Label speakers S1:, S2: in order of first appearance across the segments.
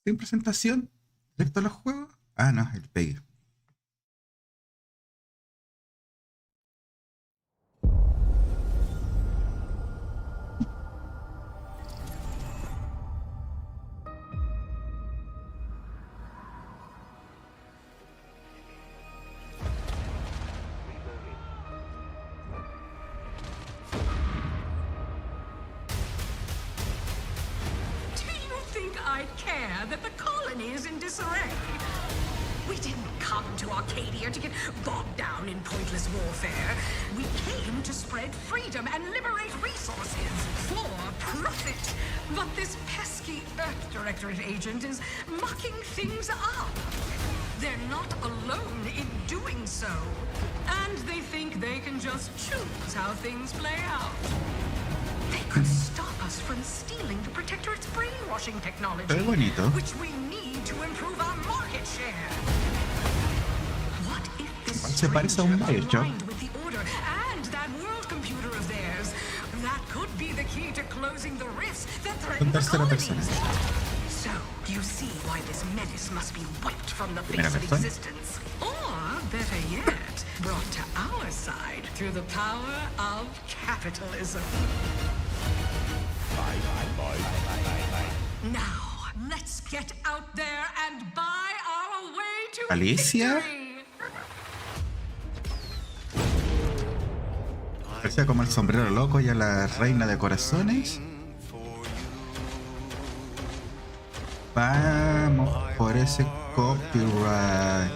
S1: sin presentación, directo a los juegos. Ah, no, el pegue.
S2: I'd care that the colony is in disarray. We didn't come to Arcadia to get bogged down in pointless warfare. We came to spread freedom and liberate resources for profit. But this pesky Earth Directorate agent is mucking things up. They're not alone in doing so. And they think they can just choose how things play out. They could stop us from stealing the Protectorate's brainwashing technology, which we need to improve our market share. What if this stranger aligned with the Order and that world computer of theirs? That could be the key to closing the rifts that threaten the colonies. So, you see why this menace must be wiped from the face of existence. Or, better yet, brought to our side through the power of capitalism. Now, let's get out there and buy our way to
S1: Alicia. Parecía como el sombrero loco y a la reina de corazones. Vamos por ese copyright.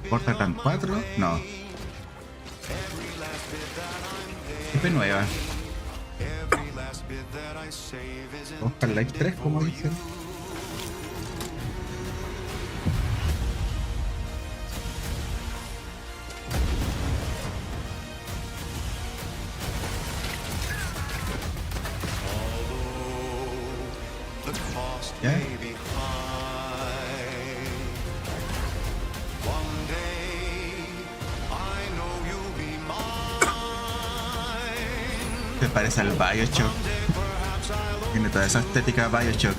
S1: ¿Portal 4? No. IP nueva. Oscar Live 3, como dicen. ¿Ya? Se parece al Bioshock. Tiene toda esa estética Bioshock.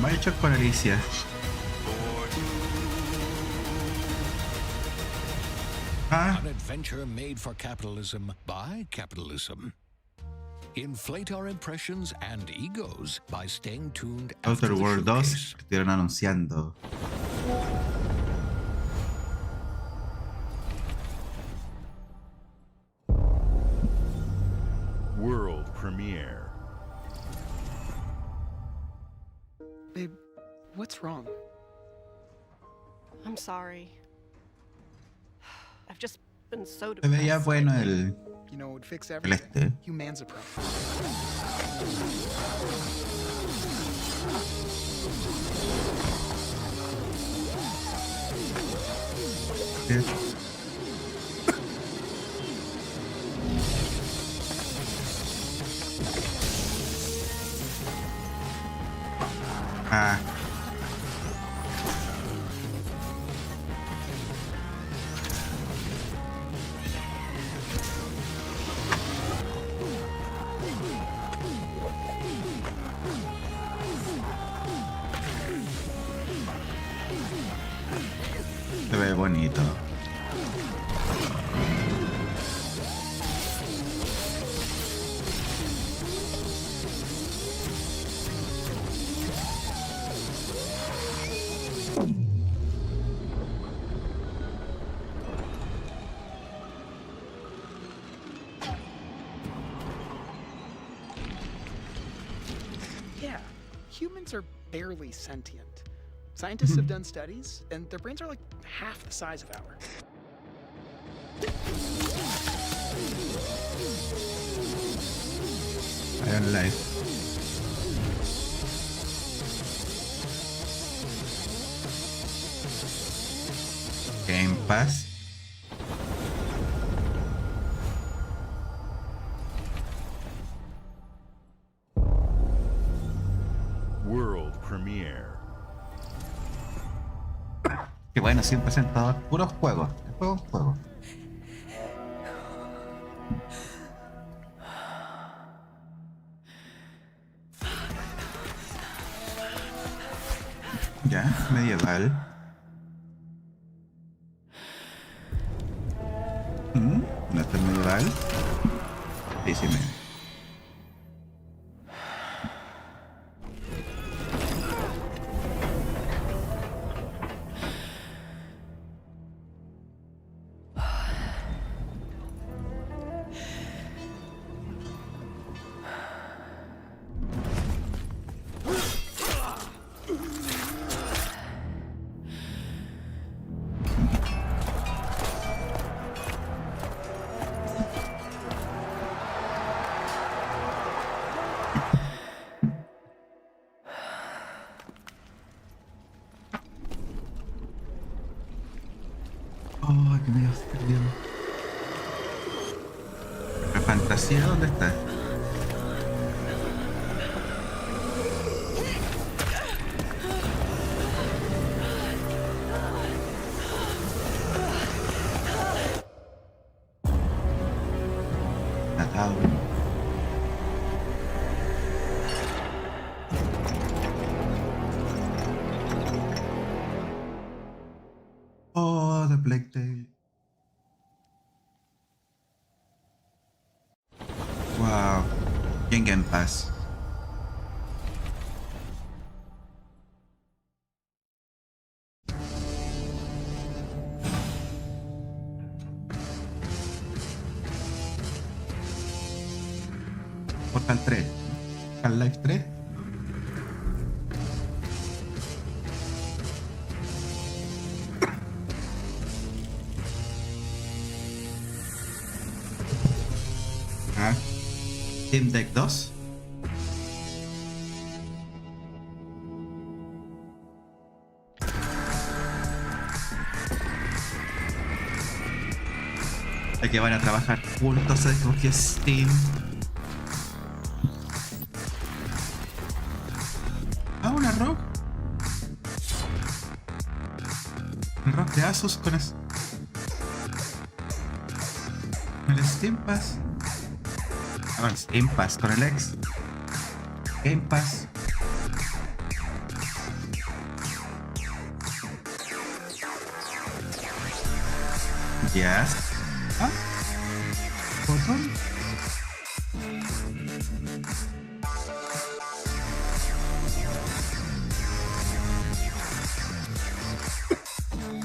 S1: Bioshock con Alicia.
S3: An adventure made for capitalism by capitalism. Inflate our impressions and egos by staying tuned after
S1: Outer
S3: the
S1: World 2
S3: showcase.
S1: estuvieron anunciando.
S4: World premiere.
S5: Babe, what's wrong?
S6: I'm sorry. I've just been so
S1: Se veía
S6: depressed.
S1: bueno el
S5: You know, it would fix
S1: este.
S5: everything. Humans a pro.
S1: Ah. Se ve bonito.
S5: Yeah, humans are barely sentient. Scientists have done studies, and their brains are like half the size of ours.
S1: Iron Life. Game Pass.
S4: World
S1: Que bueno, siempre presentador, puros juegos. Juegos. Ya, medieval. ¿No está medieval? Sí, me. Oh, que me has perdido. ¿La fantasía dónde está? Atado. Oh, The Plague Tale. Wow. Y en Game Pass. Portal 3. Half-Life 3. Ah. Team Deck 2. De que van a trabajar juntos, se escogió Steam. Ah, una rock. El rock de Asus con el Steam Pass. Ah, el Steam Pass con el ex Game Pass. Yes. Ah, botón.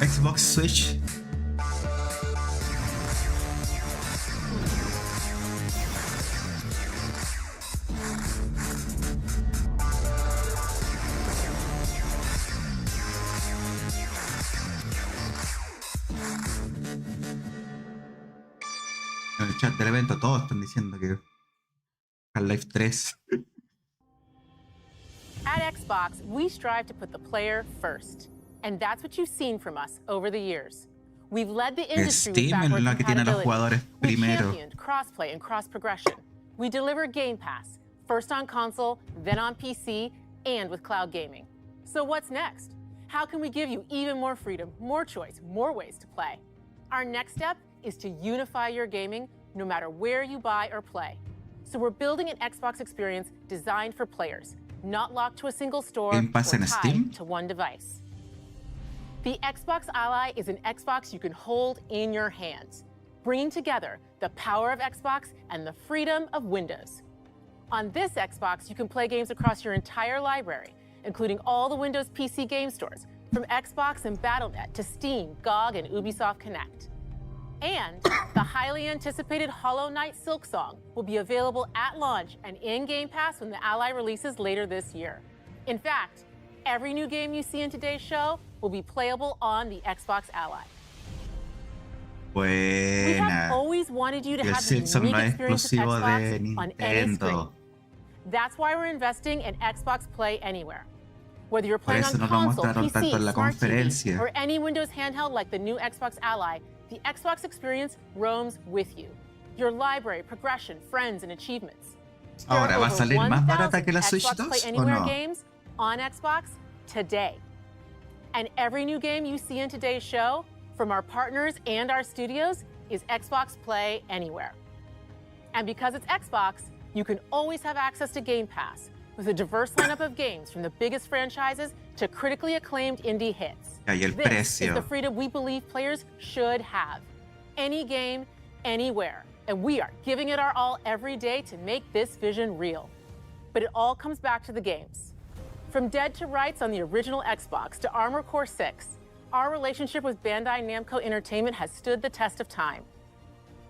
S1: Xbox Switch. En el chat del evento todos están diciendo que Half-Life 3.
S6: At Xbox, we strive to put the player first. And that's what you've seen from us over the years. We've led the industry with
S1: Steam es
S6: backward
S1: la que tiene a los
S6: compatibility.
S1: jugadores
S6: We
S1: primero.
S6: championed crossplay and cross-progression. We deliver Game Pass, first on console, then on PC, and with cloud gaming. So what's next? How can we give you even more freedom, more choice, more ways to play? Our next step is to unify your gaming no matter where you buy or play. So we're building an Xbox experience designed for players, not locked to a single store
S1: Game Pass
S6: or
S1: en
S6: tied
S1: Steam?
S6: to one device. The Xbox Ally is an Xbox you can hold in your hands, bringing together the power of Xbox and the freedom of Windows. On this Xbox, you can play games across your entire library, including all the Windows PC game stores, from Xbox and Battle.net to Steam, GOG, and Ubisoft Connect. And the highly anticipated Hollow Knight Silksong will be available at launch and in Game Pass when the Ally releases later this year. In fact, every new game you see in today's show will be playable on the Xbox Ally. We have
S1: Buena.
S6: always wanted you to
S1: Y el
S6: have the
S1: Silksong
S6: unique
S1: no es
S6: experience of
S1: exclusivo de
S6: Xbox on any screen.
S1: Nintendo.
S6: That's why we're investing in Xbox Play Anywhere. Whether you're
S1: Por
S6: playing
S1: eso
S6: on
S1: no lo
S6: console,
S1: mostraron tanto
S6: PC,
S1: en la
S6: Smart TV,
S1: conferencia.
S6: or any Windows handheld like the new Xbox Ally, the Xbox experience roams with you. Your library, progression, friends, and achievements. There
S1: Ahora,
S6: are
S1: ¿va a
S6: over
S1: salir más barata
S6: 1,000
S1: que la Switch
S6: Xbox
S1: 2
S6: Play
S1: o
S6: Anywhere
S1: no?
S6: games on Xbox today. And every new game you see in today's show, from our partners and our studios, is Xbox Play Anywhere. And because it's Xbox, you can always have access to Game Pass with a diverse lineup of games from the biggest franchises to critically acclaimed indie hits.
S1: Y el
S6: This is
S1: precio.
S6: the freedom we believe players should have. Any game, anywhere. And we are giving it our all every day to make this vision real. But it all comes back to the games. From Dead to Rights on the original Xbox to Armored Core 6, our relationship with Bandai Namco Entertainment has stood the test of time.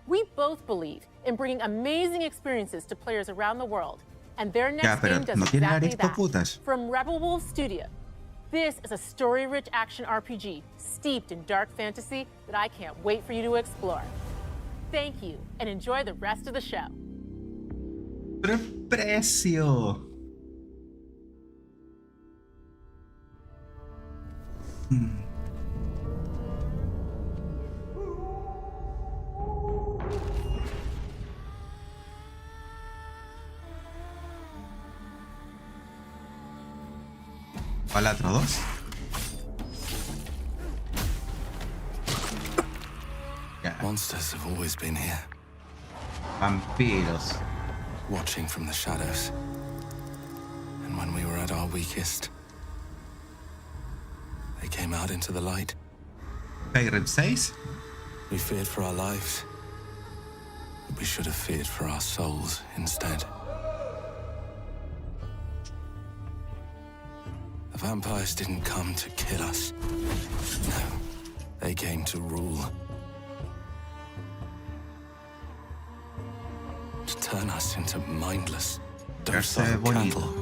S6: We both believe in bringing amazing experiences to players around the world, and their
S1: Ya,
S6: next
S1: pero
S6: game does
S1: no tiene
S6: exactly
S1: nariz
S6: that.
S1: pa' putas.
S6: From Rebel Wolf Studio, this is a story-rich action RPG steeped in dark fantasy that I can't wait for you to explore. Thank you, and enjoy the rest of the show.
S1: Pero el precio. Palatro 2. Ya,
S7: Monsters have always been here,
S1: vampiros.
S7: watching from the shadows. And when we were at our weakest, they came out into the light.
S1: Skyrim 6.
S7: We feared for our lives, but we should have feared for our souls instead. The vampires didn't come to kill us. No, they came to rule. To turn us into mindless, docile
S1: Verse bonito.
S7: cattle.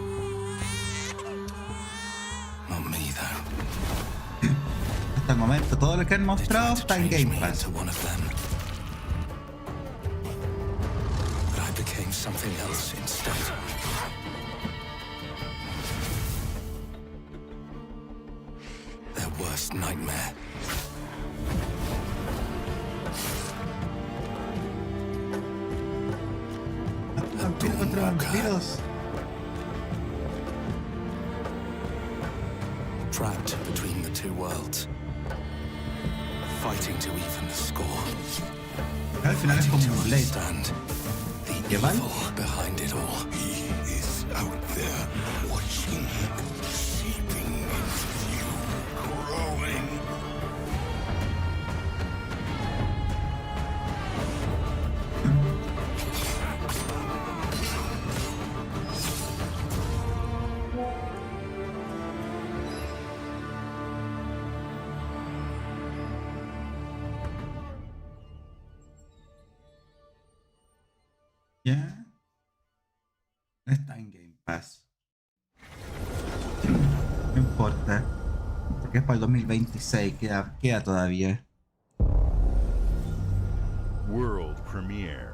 S7: Not me, though.
S1: Hasta el momento todo lo que han
S7: They
S1: mostrado
S7: tried to
S1: está en
S7: change
S1: Game
S7: me
S1: Pass.
S7: into one of them. But I became something else instead. Their worst nightmare.
S1: Vampiro contra vampiros.
S7: Trapped between the two worlds. Fighting to even the score.
S1: Al final es
S7: Fighting
S1: como
S7: to
S1: un Blade.
S7: understand the
S1: ¿Llevan?
S7: evil behind it all.
S8: He is out there watching, seeping into you, growing.
S1: Ya. Está en Game Pass. No importa. Porque es para el 2026. Queda todavía.
S4: World premiere.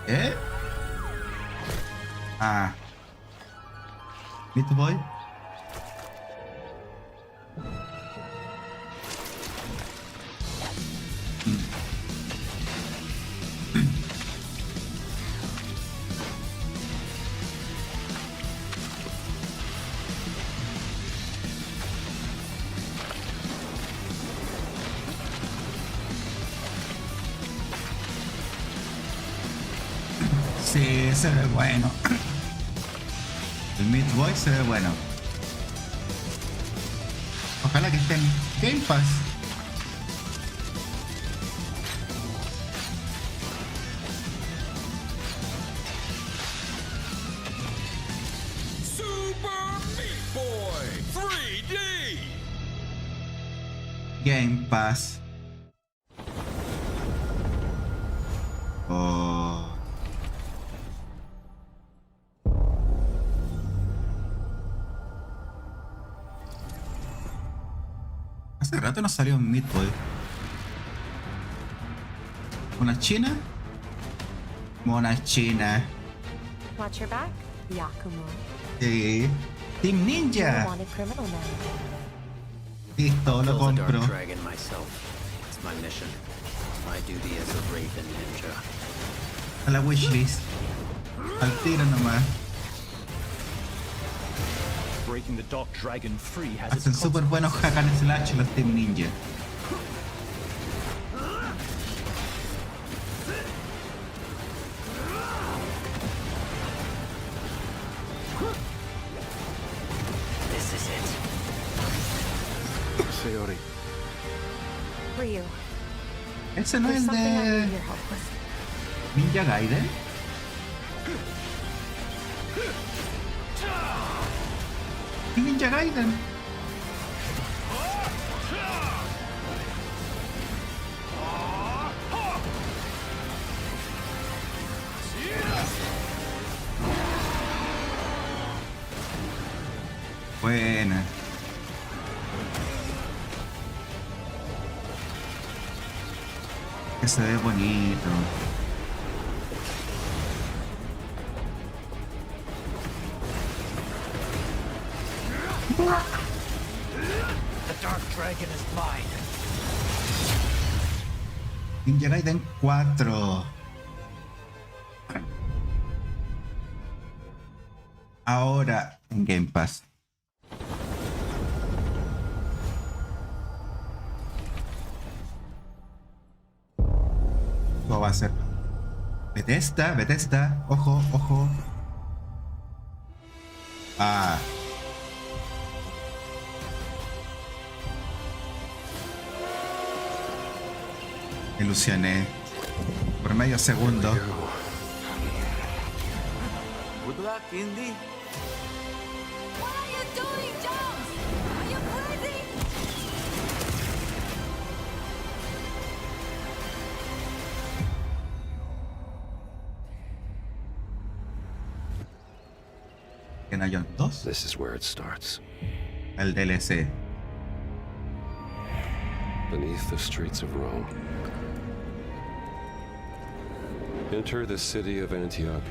S1: ¿Eh? Ah. Meat Boy. Sí, se ve bueno. El Meat Boy se ve bueno. Ojalá que esté en Game Pass.
S8: Super Meat Boy 3D.
S1: Game Pass. Oh. Hace rato no salió un Meat Boy. ¿Una china? Mona china.
S9: Watch your back, Yakumo.
S1: Sí. Team Ninja.
S9: Wanted criminal man.
S1: Listo, lo compro.
S10: Dragon myself. It's just my mission. My duty as a Raven ninja.
S1: A la wishlist. Al tiro nomás.
S11: Breaking the Dark Dragon free has its
S1: Hacen súper buenos hack and slash los Team Ninja.
S10: This is it.
S7: Sayori.
S9: Ryu.
S1: Ese no es el
S9: There's something I
S1: de
S9: need your help with.
S1: Ninja Gaiden. Ninja Gaiden. Buena. Que se ve bonito.
S11: The Dark Dragon is mine.
S1: Ninja Gaiden 4. Ahora en Game Pass. ¿Cómo va a ser? Bethesda. Ojo, ojo. Ah. Me ilusioné. Por medio segundo.
S7: Good luck, Indy.
S9: What are you doing, Jones? Are you crazy?
S1: En Ion 2.
S7: This is where it starts.
S1: El DLC.
S7: Beneath the streets of Rome. Enter the city of Antioch.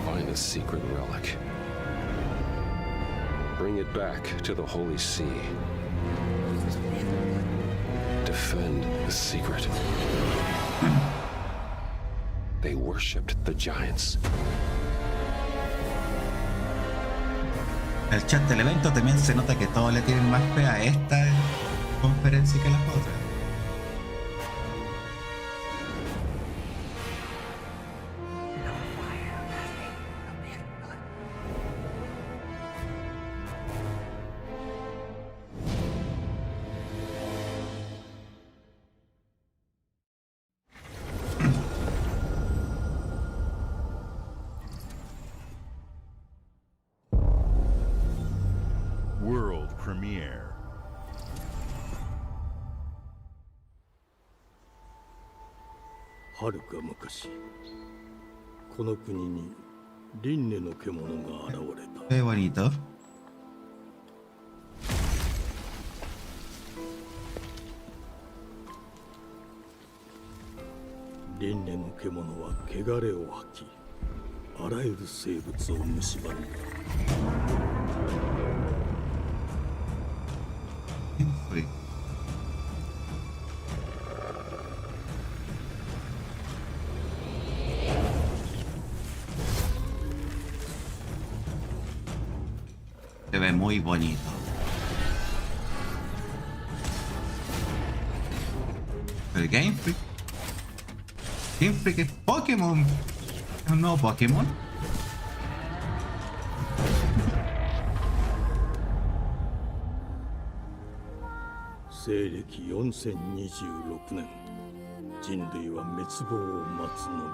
S7: Find a secret relic. Bring it back to the Holy See. Defend the secret. They worshipped the giants.
S1: El chat del evento también se nota que todos le tienen más fe a esta conferencia que a las otras.
S4: World premiere.
S8: はるか昔この国に輪廻の獣が現れた。
S1: Qué bonito.
S8: 輪廻の獣は汚れを吐き、あらゆる生物を蝕んだ。
S1: Uy. Se ve muy bonito. El Game Freak. Game Freak es Pokémon. ¿Es un nuevo Pokémon?
S8: 西暦4026年、人類は滅亡を待つのみ。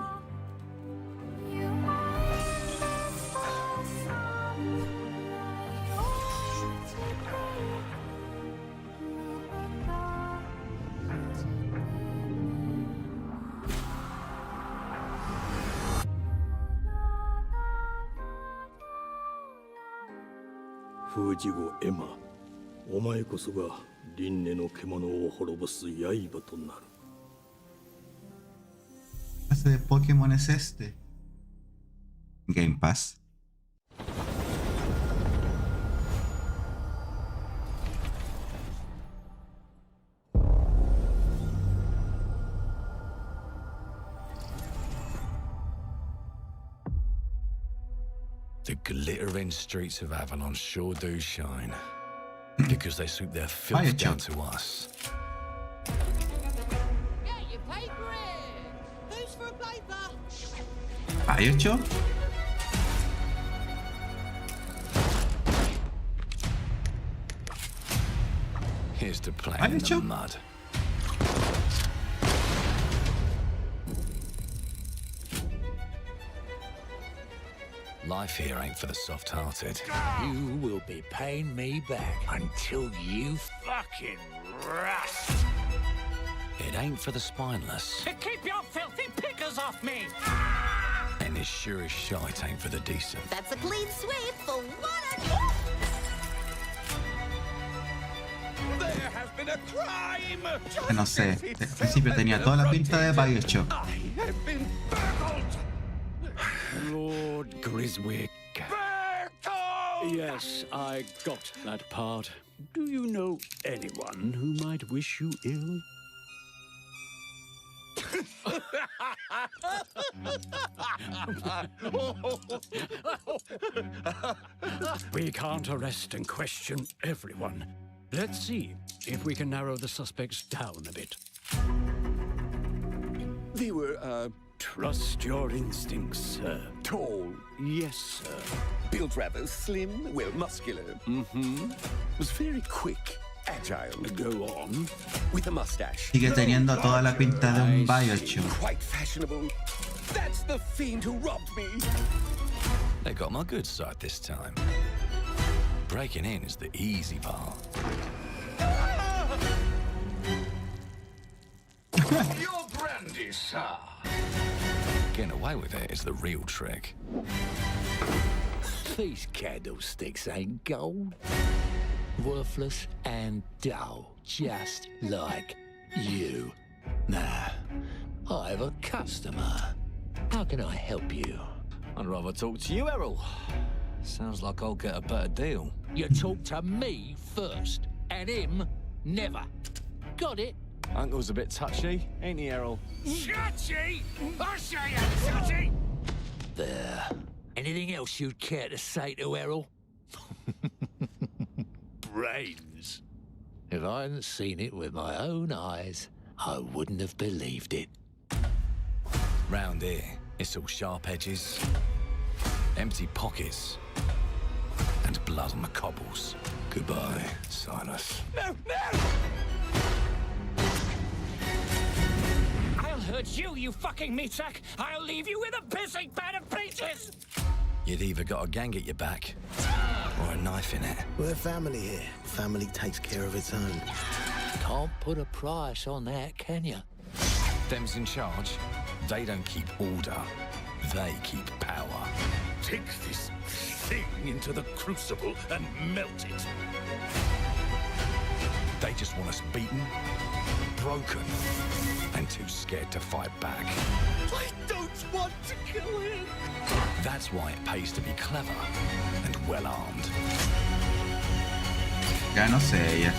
S8: 封じ子エマ、お前こそが輪廻の獣を滅ぼす刃となる。
S1: ¿Qué clase de Pokémon es este? Game Pass.
S12: The glittering streets of Avalon sure do shine. Because they swoop their filth
S1: Bioshock.
S12: down to us.
S9: Get your paper in. Who's for a paper?
S1: Bioshock.
S12: Here's to playing in the
S1: Bioshock.
S12: mud. Life here ain't for the soft-hearted.
S11: You will be paying me back until you fucking rust.
S12: It ain't for the spineless.
S11: Keep your filthy pickers off me!
S12: And it sure as shite ain't for the decent.
S9: That's a clean sweep for what
S11: There has been a crime!
S1: Que no sé, al principio tenía toda la pinta de Bioshock.
S11: I have been burgled!
S13: Lord Griswick.
S11: Burgled!
S13: Yes, I got that part. Do you know anyone who might wish you ill? We can't arrest and question everyone. Let's see if we can narrow the suspects down a bit. They were, trust your instincts, sir. Tall, yes, sir.
S14: Built rather slim, well, muscular.
S13: Mm-hmm.
S14: Was very quick, agile.
S13: Go on.
S14: With a mustache.
S1: Sigue teniendo toda la pinta de un Bioshock.
S14: Quite fashionable. That's the fiend who robbed me.
S12: They got my good side this time. Breaking in is the easy part.
S11: Your brandy, sir!
S12: Getting away with it is the real trick.
S11: These candlesticks ain't gold. Worthless and dull, just like you. Nah, I have a customer. How can I help you?
S12: I'd rather talk to you, Errol. Sounds like I'll get a better deal.
S11: You talk to me first, and him never. Got it?
S12: Uncle's a bit touchy, ain't he, Errol?
S11: Touchy? I'll show you touchy! There. Anything else you'd care to say to Errol? Brains. If I hadn't seen it with my own eyes, I wouldn't have believed it.
S12: Round here, it's all sharp edges, empty pockets, and blood on the cobbles. Goodbye, Silas.
S11: No, no! I'll hurt you, you fucking meatsack! I'll leave you with a pissing pan of peaches!
S12: You'd either got a gang at your back, or a knife in it.
S10: We're family here. Family takes care of its own.
S11: Can't put a price on that, can you?
S12: Them's in charge. They don't keep order. They keep power.
S11: Take this thing into the crucible and melt it.
S12: They just want us beaten, broken, and too scared to fight back.
S11: I don't want to kill him!
S12: That's why it pays to be clever and well-armed.
S1: Ya no sé ella.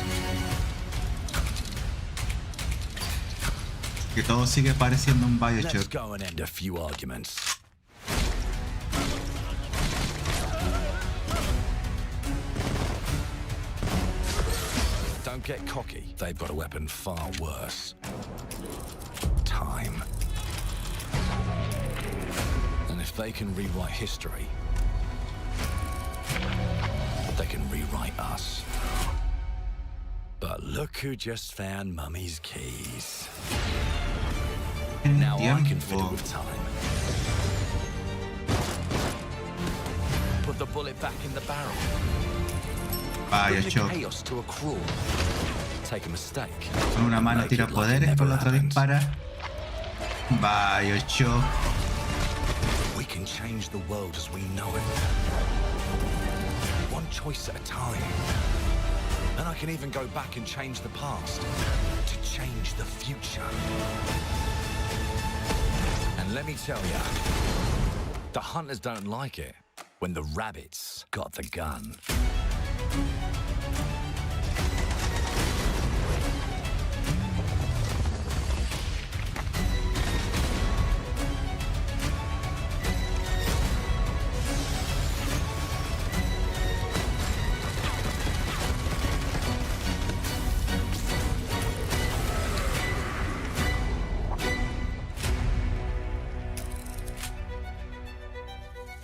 S1: Que todo sigue pareciendo un
S12: Let's
S1: Bioshock.
S12: go and end a few arguments. Don't get cocky. They've got a weapon far worse. Time. And if they can rewrite history, they can rewrite us. But look who just found Mummy's keys. Now I can fiddle with time. Put the bullet back in the barrel. Bring the
S1: Bioshock.
S12: chaos to a crawl. Take a mistake.
S1: Con una mano
S12: Make
S1: tira
S12: it like it
S1: poderes,
S12: never
S1: con la otra
S12: happened.
S1: dispara. Bioshock.
S12: We can change the world as we know it. One choice at a time. And I can even go back and change the past to change the future. And let me tell ya, the hunters don't like it when the rabbits got the gun.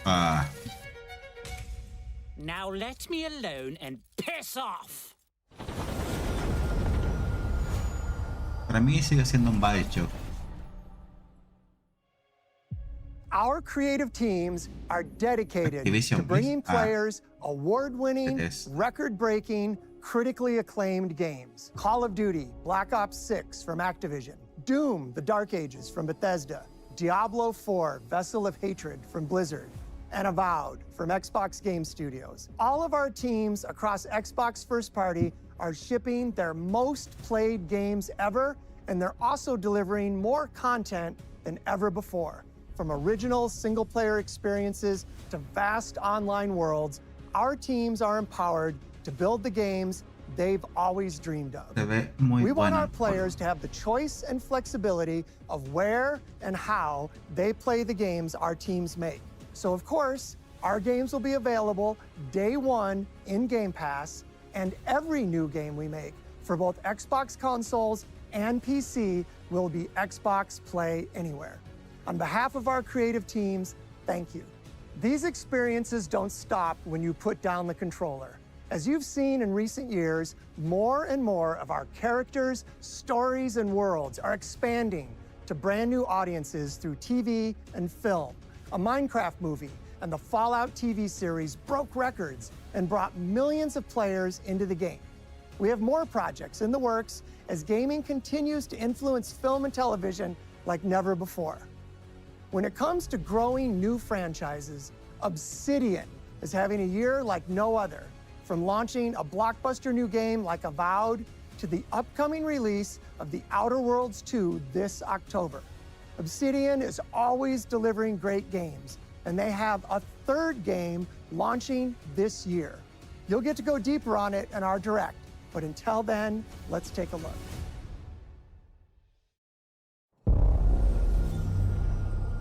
S1: Ah,
S15: Now let me alone and piss off.
S1: para mí sigue siendo un body show.
S16: Our creative teams are dedicated
S1: Activision,
S16: to bringing
S1: please.
S16: players award-winning,
S1: It is.
S16: record-breaking, critically acclaimed games. Call of Duty, Black Ops 6 from Activision, Doom, The Dark Ages from Bethesda, Diablo 4, Vessel of Hatred from Blizzard, and Avowed from Xbox Game Studios. All of our teams across Xbox First Party are shipping their most played games ever, and they're also delivering more content than ever before. From original single-player experiences to vast online worlds, our teams are empowered to build the games they've always dreamed of.
S1: Se ve muy
S16: We want
S1: bueno.
S16: our players to have the choice and flexibility of where and how they play the games our teams make. So of course, our games will be available day one in Game Pass, and every new game we make for both Xbox consoles and PC will be Xbox Play Anywhere. On behalf of our creative teams, thank you. These experiences don't stop when you put down the controller. As you've seen in recent years, more and more of our characters, stories, and worlds are expanding to brand new audiences through TV and film. A Minecraft movie and the Fallout TV series broke records and brought millions of players into the game. We have more projects in the works as gaming continues to influence film and television like never before. When it comes to growing new franchises, Obsidian is having a year like no other. From launching a blockbuster new game like Avowed to the upcoming release of The Outer Worlds 2 this October. Obsidian is always delivering great games, and they have a third game launching this year. You'll get to go deeper on it in our Direct, but until then, let's take a look.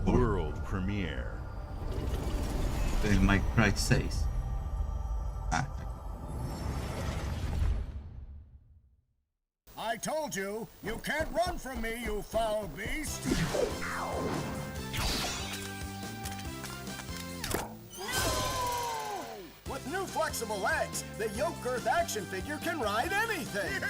S4: World premiere.
S1: Mike Price 6. Ah,
S17: I told you, you can't run from me, you foul beast! With new flexible legs, the yoke girth action figure can ride anything!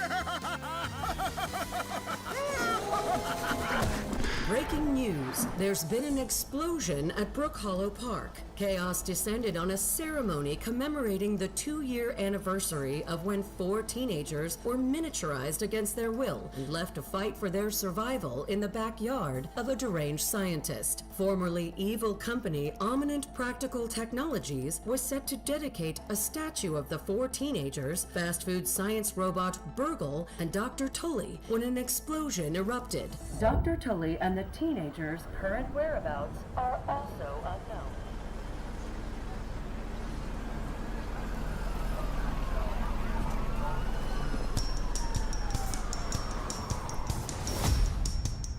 S18: Breaking news. There's been an explosion at Brook Hollow Park. Chaos descended on a ceremony commemorating the 2-year anniversary of when 4 teenagers were miniaturized against their will and left to fight for their survival in the backyard of a deranged scientist. Formerly evil company Ominent Practical Technologies was set to dedicate a statue of the 4 teenagers, fast food science robot Burgle, and Dr. Tully when an explosion erupted. Dr. Tully and the teenagers' current whereabouts are also unknown.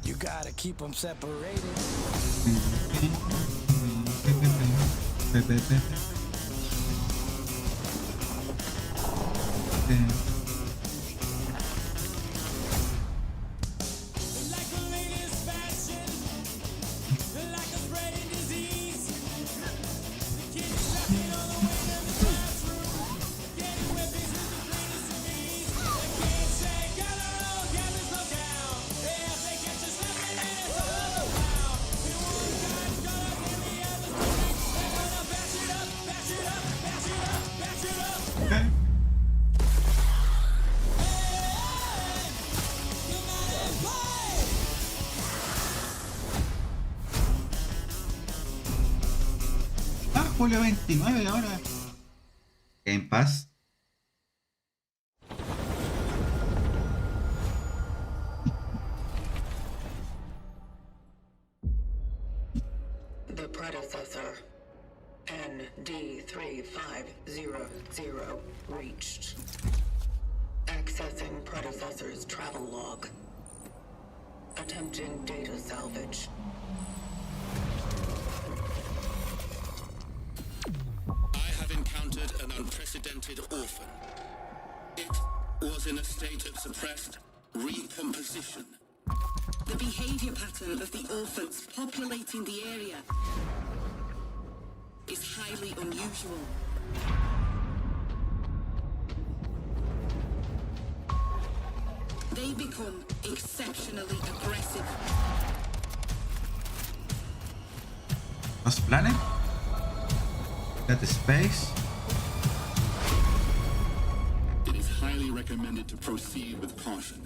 S11: You gotta keep them separated.
S1: Julio 29 ahora. Game Pass.
S18: The predecessor, ND3500, reached. Accessing predecessor's travel log. Attempting data salvage.
S19: I have encountered an unprecedented orphan. It was in a state of suppressed recomposition.
S18: The behavior pattern of the orphans populating the area
S19: highly unusual. They become exceptionally aggressive.
S1: Lost planet? Got the space?
S19: It is highly recommended to proceed with caution.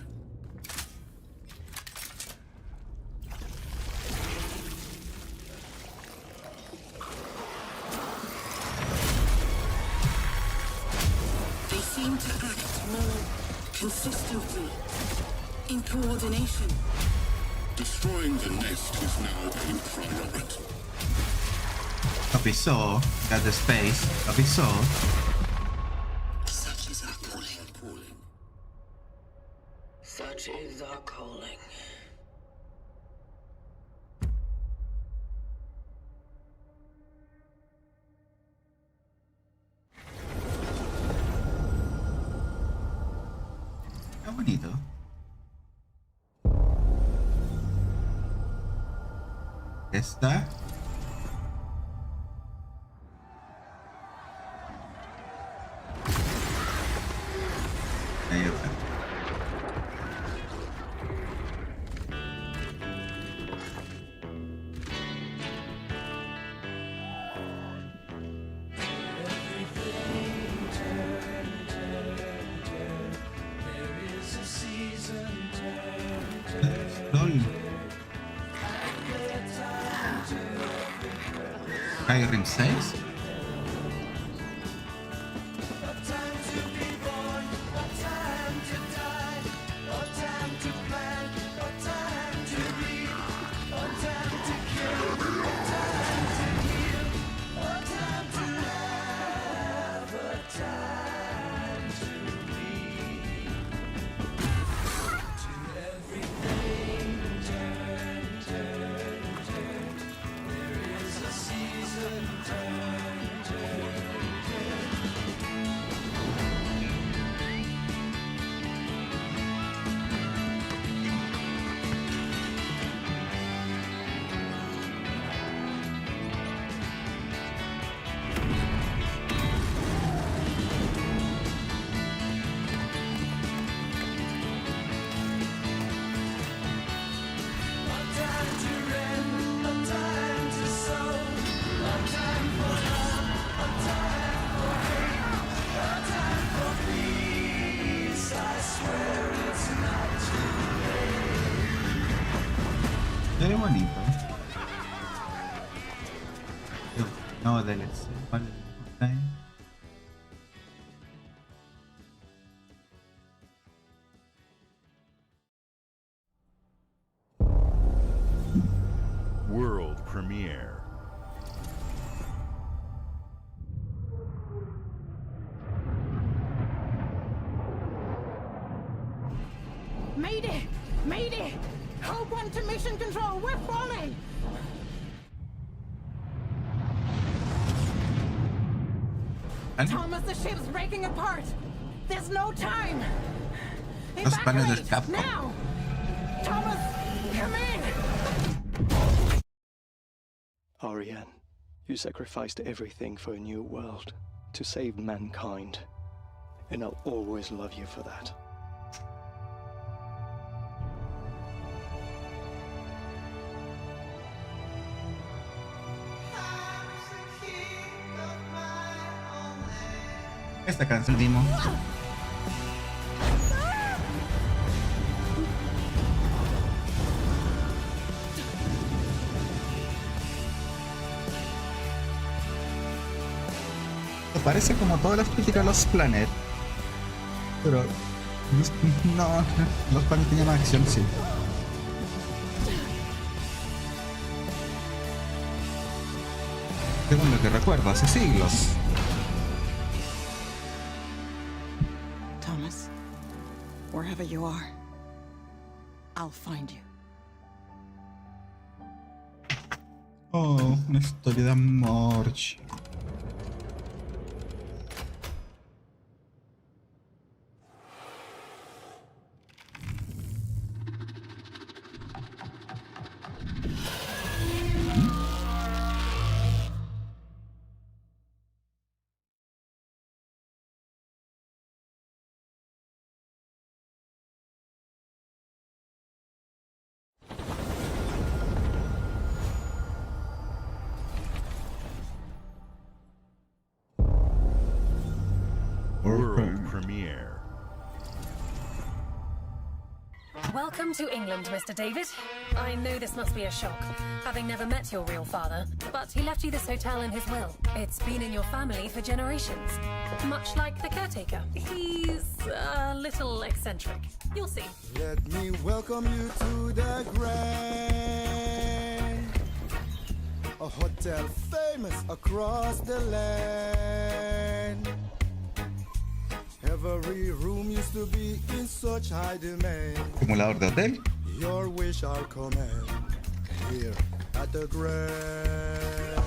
S19: They seem to act more consistently, in coordination. Destroying the nest is now a priority.
S1: Copy so. Got the space. Copy so.
S19: Such is our calling.
S18: Such is our calling.
S1: Qué bonito. Esta. Ahí está. LOL. Skyrim 6. Qué bonito. No, DLC. ¿Cuál es el time?
S4: World premiere.
S2: Mayday! Mayday! Hold one to mission control. We're falling! Thomas, the ship's breaking apart. There's no time.
S1: Los panes del
S2: Evacuate
S1: Capcom.
S2: now! Thomas, come in!
S20: Ariane, you sacrificed everything for a new world, to save mankind. And I'll always love you for that.
S1: Esta canción, Dimo. Parece como todas las críticas a los Planet, pero no, los Planet tenían más acción, sí. Según lo que recuerdo, hace siglos.
S21: Thomas, wherever you are, I'll find you.
S1: Oh, una historia de amor.
S4: World premiere.
S3: Welcome to England, Mr. David. I know this must be a shock, having never met your real father, but he left you this hotel in his will. It's been in your family for generations. Much like the caretaker. He's a little eccentric. You'll see.
S22: Let me welcome you to the Grand, a hotel famous across the land. Every room used to be in such high demand.
S1: Simulador de hotel.
S22: Your wish our command here at the Grand.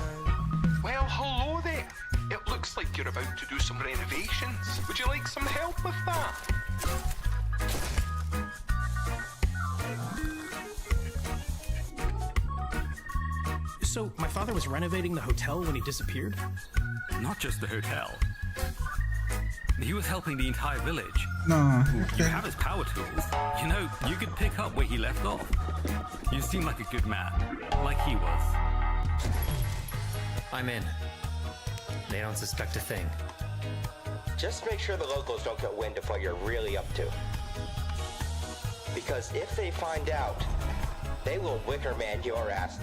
S23: Well, hello there. It looks like you're about to do some renovations. Would you like some help with that?
S5: So, my father was renovating the hotel when he disappeared?
S12: Not just the hotel. He was helping the entire village.
S1: No.
S12: You have his power tools. You know, you could pick up where he left off. You seem like a good man, like he was.
S10: I'm in. They don't suspect a thing.
S24: Just make sure the locals don't get wind of what you're really up to. Because if they find out, they will Wicker Man your ass.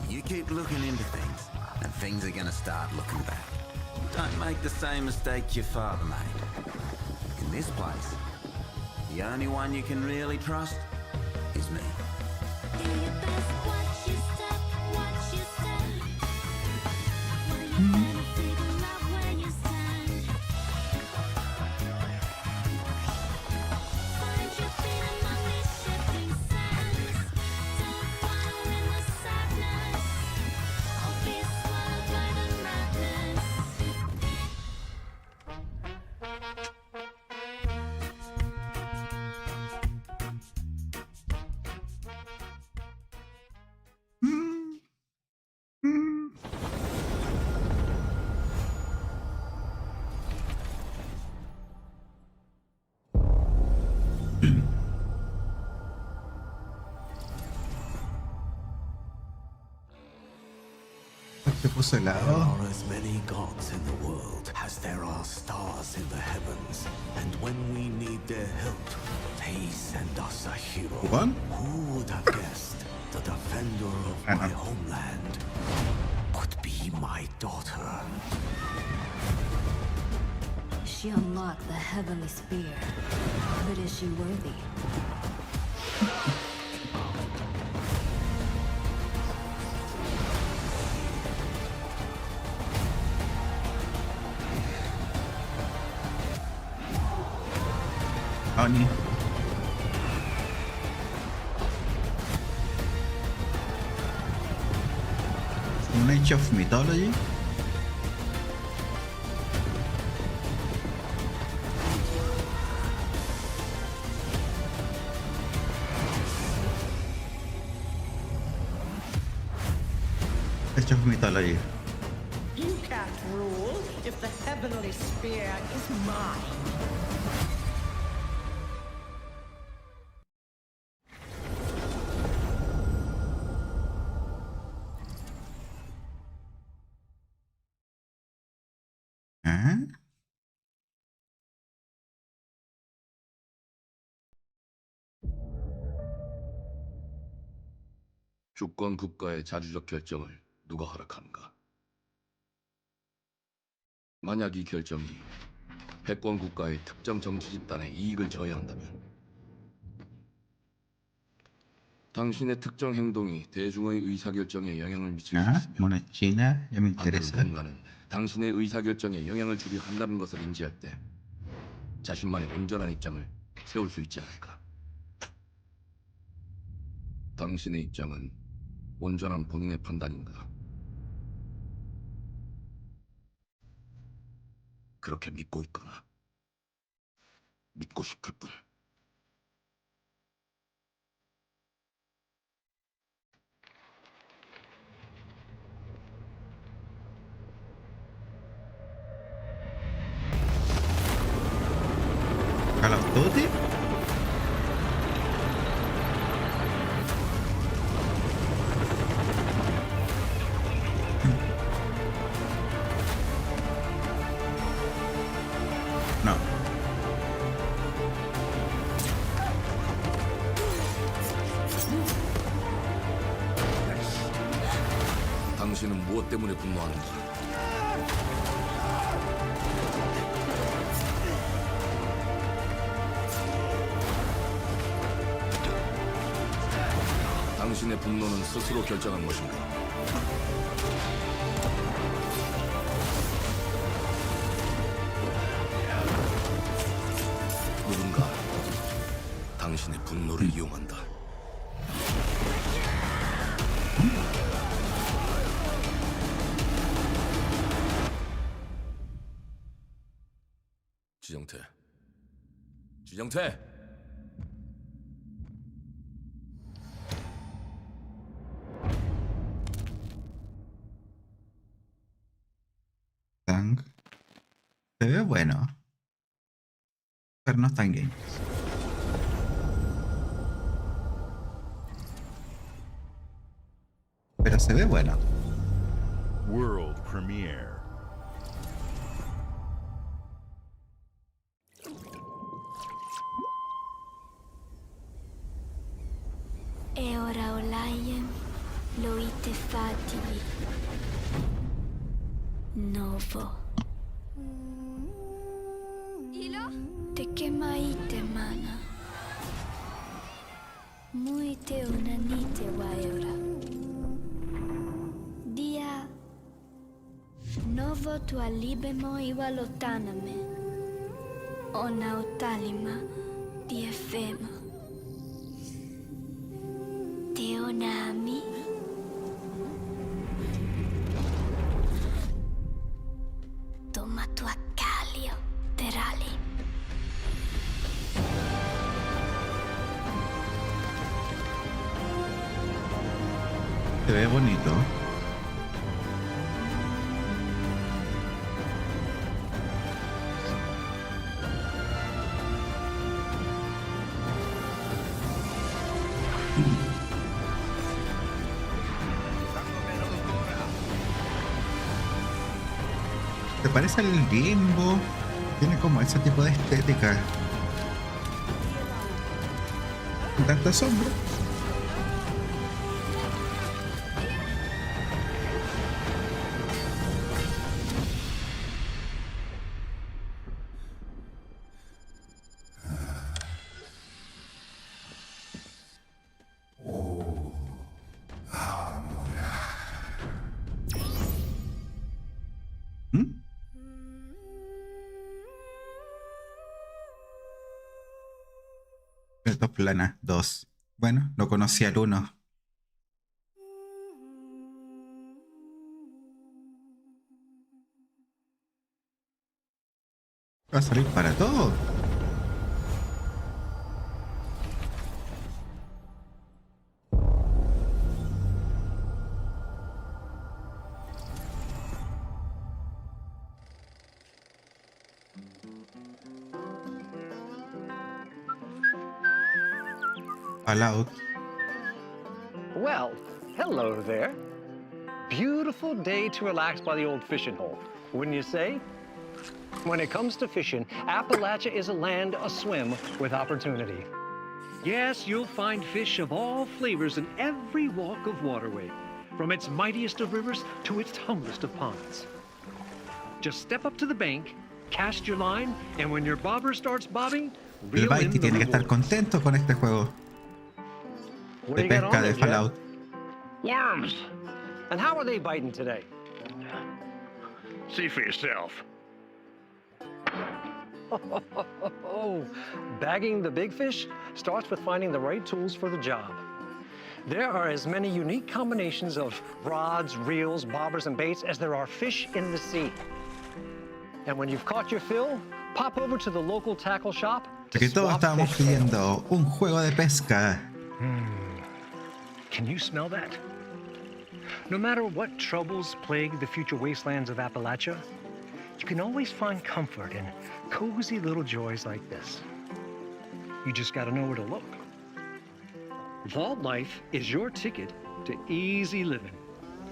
S10: You keep looking into things, and things are gonna start looking back. Don't make the same mistake your father made. In this place, the only one you can really trust is me.
S1: Se puso
S11: There
S1: helado.
S11: are as many gods in the world as there are stars in the heavens, and when we need their help, they send us a hero.
S1: What?
S11: Who would have guessed the defender of my homeland would be my daughter?
S9: She unlocked the heavenly spear, but is she worthy?
S1: 아니. An Age of Mythology. Age of Mythology.
S25: You can't rule if the heavenly spear is mine.
S26: 주권 국가의 자주적 결정을 누가 허락하는가? 만약 이 결정이 패권 국가의 특정 정치 집단의 이익을 저해한다면 당신의 특정 행동이 대중의 의사결정에 영향을 미칠 수 있으며
S1: Bueno, China ya me
S26: 반대로
S1: interesa.
S26: 누군가는 당신의 의사결정에 영향을 주려 한다는 것을 인지할 때 자신만의 온전한 입장을 세울 수 있지 않을까? 당신의 입장은 온전한 본인의 판단인가? 그렇게 믿고 있거나 믿고 싶을 뿐.
S1: Call of Duty.
S26: 당신은 무엇 때문에 분노하는지. 당신의 분노는 스스로 결정한 것인가? 누군가 당신의 분노를 이용한다. 지정태.
S1: Se ve bueno, pero no está en games. Pero se ve bueno.
S4: World premiere.
S6: E ora olaiem lo ite fativi. Nuevo.
S9: Ilo?
S6: Te quemaite mana. Muite unanite waeora. Dia. Novo tu alibemo iwa lotaname. Ona otalima di efema. Teonami. Toma tu accalio, Terali.
S1: Se ve bonito. ¿Te parece el limbo? Tiene como ese tipo de estética. Con tanta sombra. Dos planas, 2. Bueno, no conocía el 1. Va a salir para todo. Fallout.
S7: Well, hello there. Beautiful day to relax by the old fishing hole, wouldn't you say? When it comes to fishing, Appalachia is a land aswim with opportunity. Yes, you'll find fish of all flavors in every walk of waterway, from its mightiest of rivers to its humblest of ponds. Just step up to the bank, cast your line, and when your bobber starts bobbing,
S1: El
S7: reel in
S1: Baiti
S7: the
S1: tiene que estar
S7: reward.
S1: contento con este juego
S7: What do
S1: de
S7: you got
S1: pesca
S7: on
S1: de
S7: there, Jeff?
S1: Fallout.
S7: Worms! And how are they biting today?
S8: See for yourself.
S7: Bagging the big fish starts with finding the right tools for the job. There are as many unique combinations of rods, reels, bobbers, and baits as there are fish in the sea. And when you've caught your fill, pop over to the local tackle shop to
S1: Porque todos
S7: swap
S1: estábamos
S7: fish tails.
S1: pidiendo un juego de pesca.
S7: Can you smell that? No matter what troubles plague the future wastelands of Appalachia, you can always find comfort in cozy little joys like this. You just gotta know where to look. Vault Life is your ticket to easy living.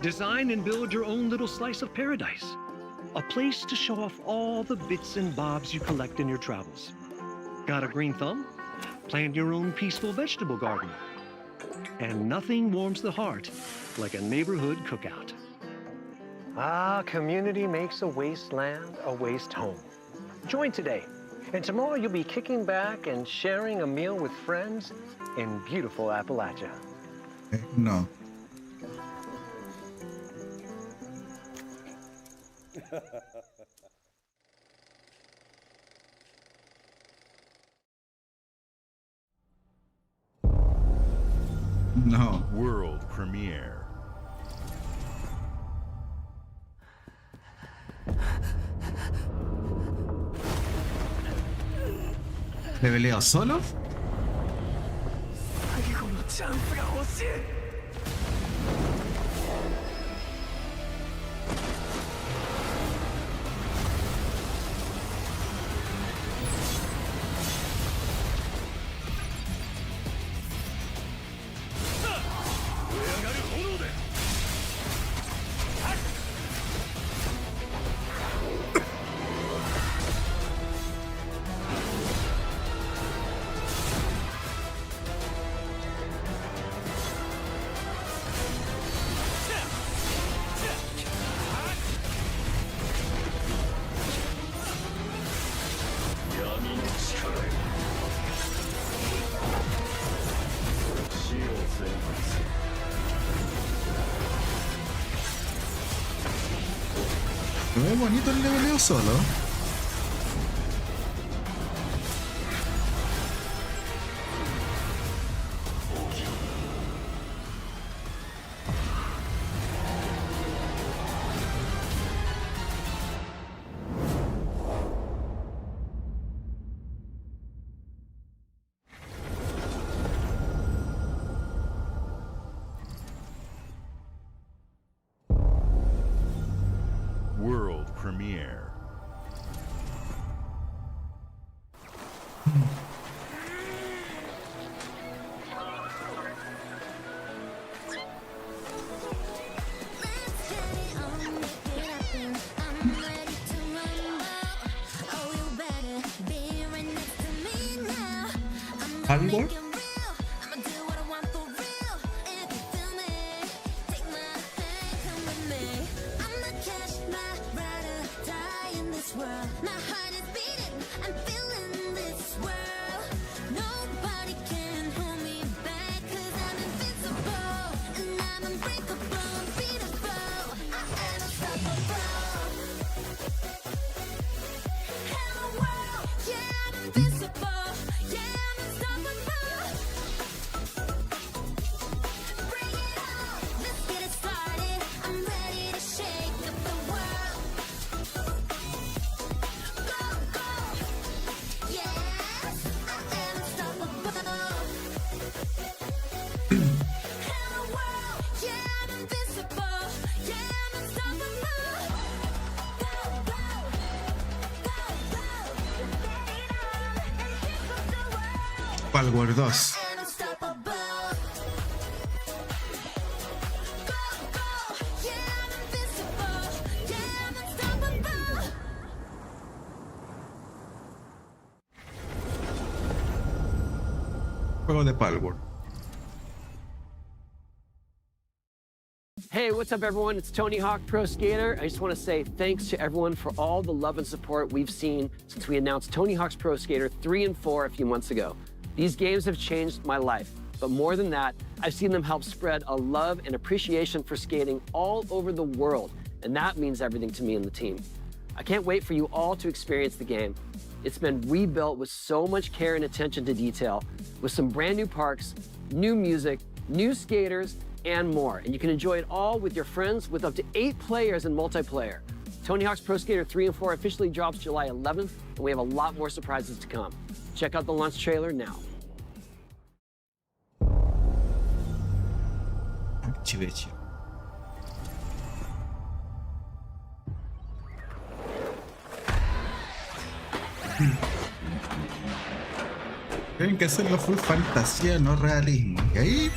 S7: Design and build your own little slice of paradise. A place to show off all the bits and bobs you collect in your travels. Got a green thumb? Plant your own peaceful vegetable garden. And nothing warms the heart like a neighborhood cookout. Community makes a wasteland a waste home. Join today, and tomorrow you'll be kicking back and sharing a meal with friends in beautiful Appalachia.
S1: No. No.
S4: World premiere.
S1: ¿Le peleo solo? No es bonito el leveleo solo.
S4: World premiere.
S1: ¿Algo? Palworld 2. Juego de Palworld.
S13: Hey, what's up, everyone? It's Tony Hawk Pro Skater. I just want to say thanks to everyone for all the love and support we've seen since we announced Tony Hawk's Pro Skater 3 and 4 a few months ago. These games have changed my life, but more than that, I've seen them help spread a love and appreciation for skating all over the world, and that means everything to me and the team. I can't wait for you all to experience the game. It's been rebuilt with so much care and attention to detail, with some brand new parks, new music, new skaters, and more. And you can enjoy it all with your friends with up to 8 players in multiplayer. Tony Hawk's Pro Skater 3 and 4 officially drops July 11th, and we have a lot more surprises to come. Check out the launch trailer now.
S1: Activate. Tienen que hacerlo full fantasía, no realismo. Y ahí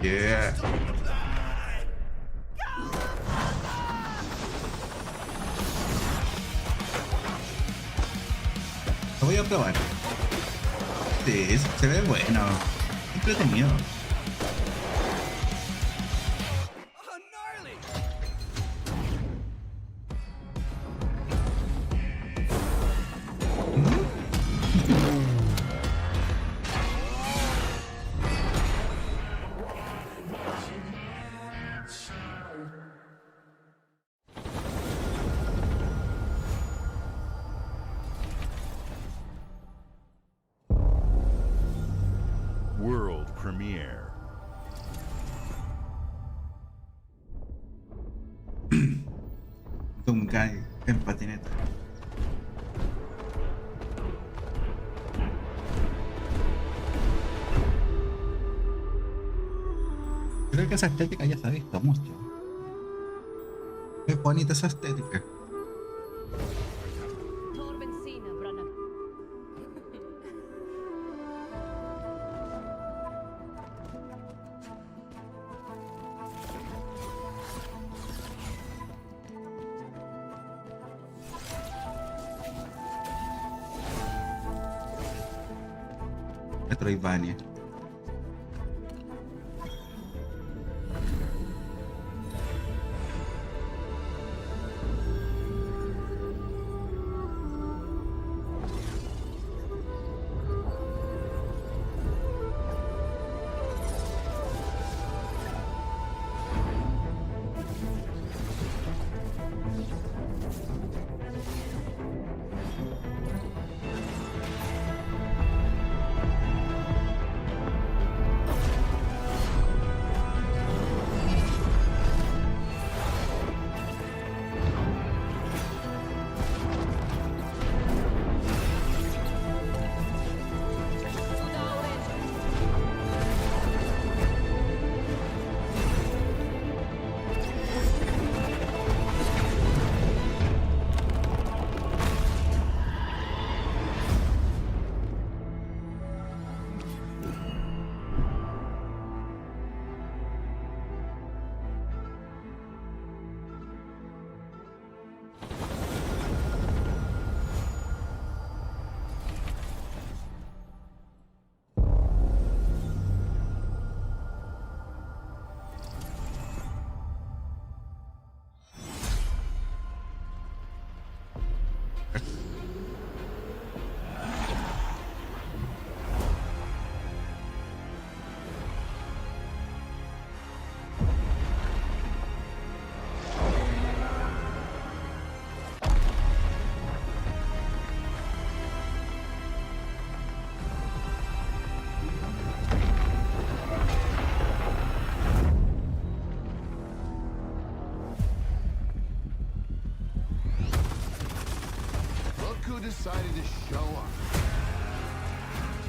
S1: Yeah. Lo voy a probar. Sí, se ve bueno. Entretenido.
S4: World premiere.
S1: Dungai en patineta. Creo que esa estética ya se ha visto mucho. Es bonita esa estética. Metroidvania.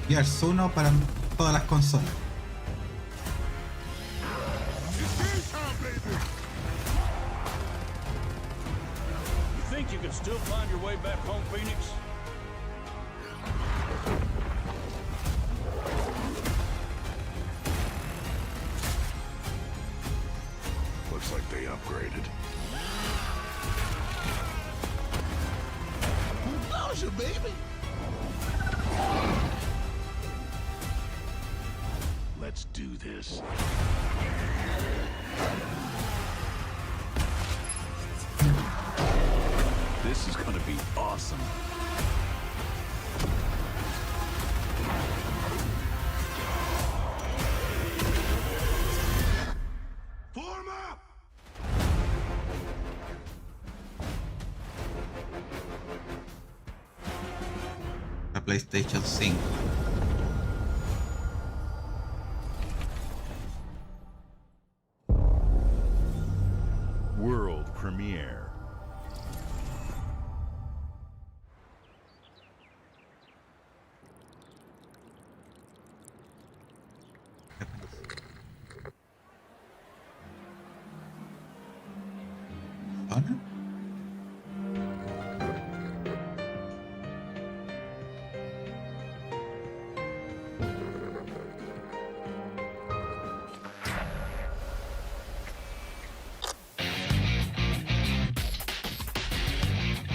S1: Gears 1 para todas las consolas.
S14: You think you can still find your way back home, Phoenix?
S8: Looks like they upgraded.
S22: Nausea, baby.
S8: Let's do this.
S12: This is gonna be awesome.
S8: Form up!
S1: La PlayStation 5.
S4: World premiere.
S1: persona.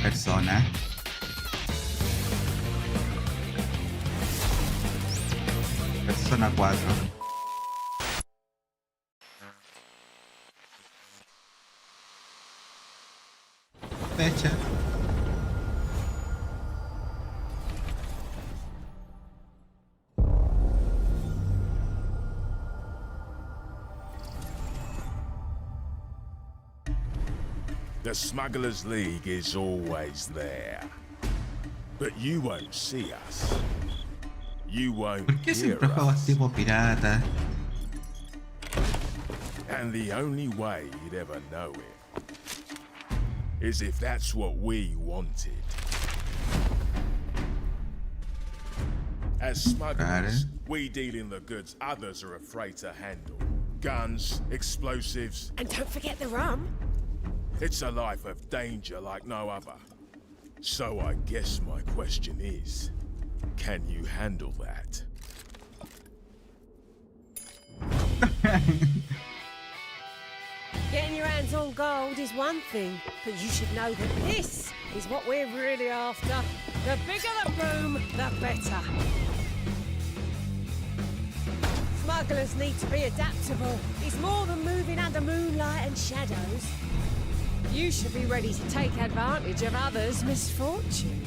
S1: Persona. Persona 4. Fecha.
S8: The Smugglers League is always there. But you won't see us. You won't
S1: ¿Por qué
S8: hear
S1: siempre juegas
S8: us.
S1: tipo pirata?
S8: And the only way you'd ever know it is if that's what we wanted. As smugglers, we deal in the goods others are afraid to handle. Guns, explosives.
S9: And don't forget the rum.
S8: It's a life of danger like no other. So I guess my question is, can you handle that?
S9: Getting your hands on gold is one thing, but you should know that this is what we're really after. The bigger the room, the better. Smugglers need to be adaptable. It's more than moving under moonlight and shadows. You should be ready to take advantage of others' misfortune.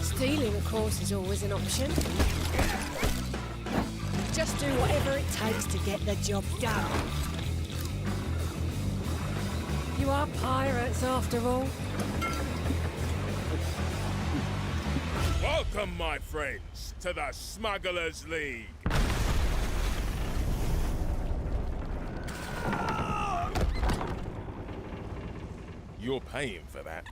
S9: Stealing, of course, is always an option. Just do whatever it takes to get the job done. You are pirates, after all.
S8: Welcome, my friends, to the Smugglers League. You're paying for that.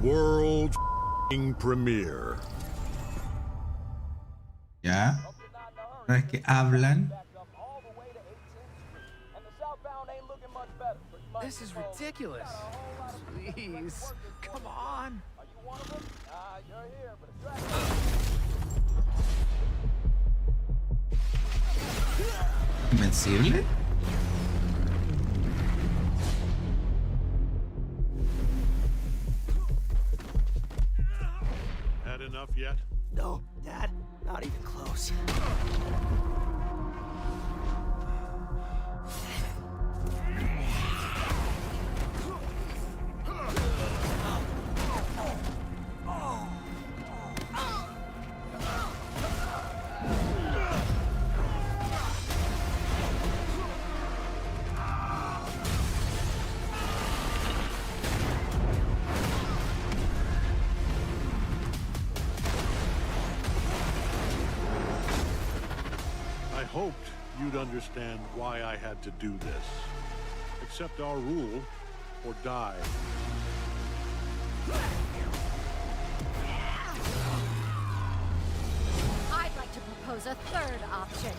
S2: World premiere.
S1: Ya. No es que hablan.
S5: This is ridiculous. Please, come on.
S1: Invencible.
S2: Had enough yet?
S20: No, Dad, not even close.
S2: I hoped you'd understand why I had to do this. Accept our rule or die.
S9: I'd like to propose a third option.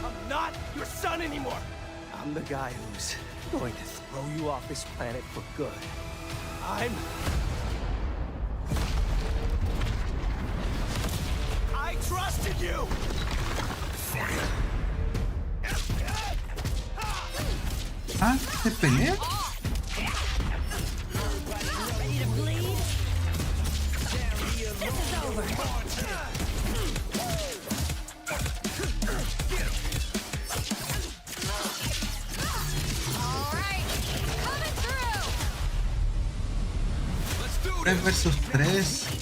S20: I'm not your son anymore. I'm the guy who's going to throw you off this planet for good. I trusted you!
S1: Ah, ¿se pelea?
S9: Ready to bleed? This is over. All right, coming through.
S1: 3 versus 3.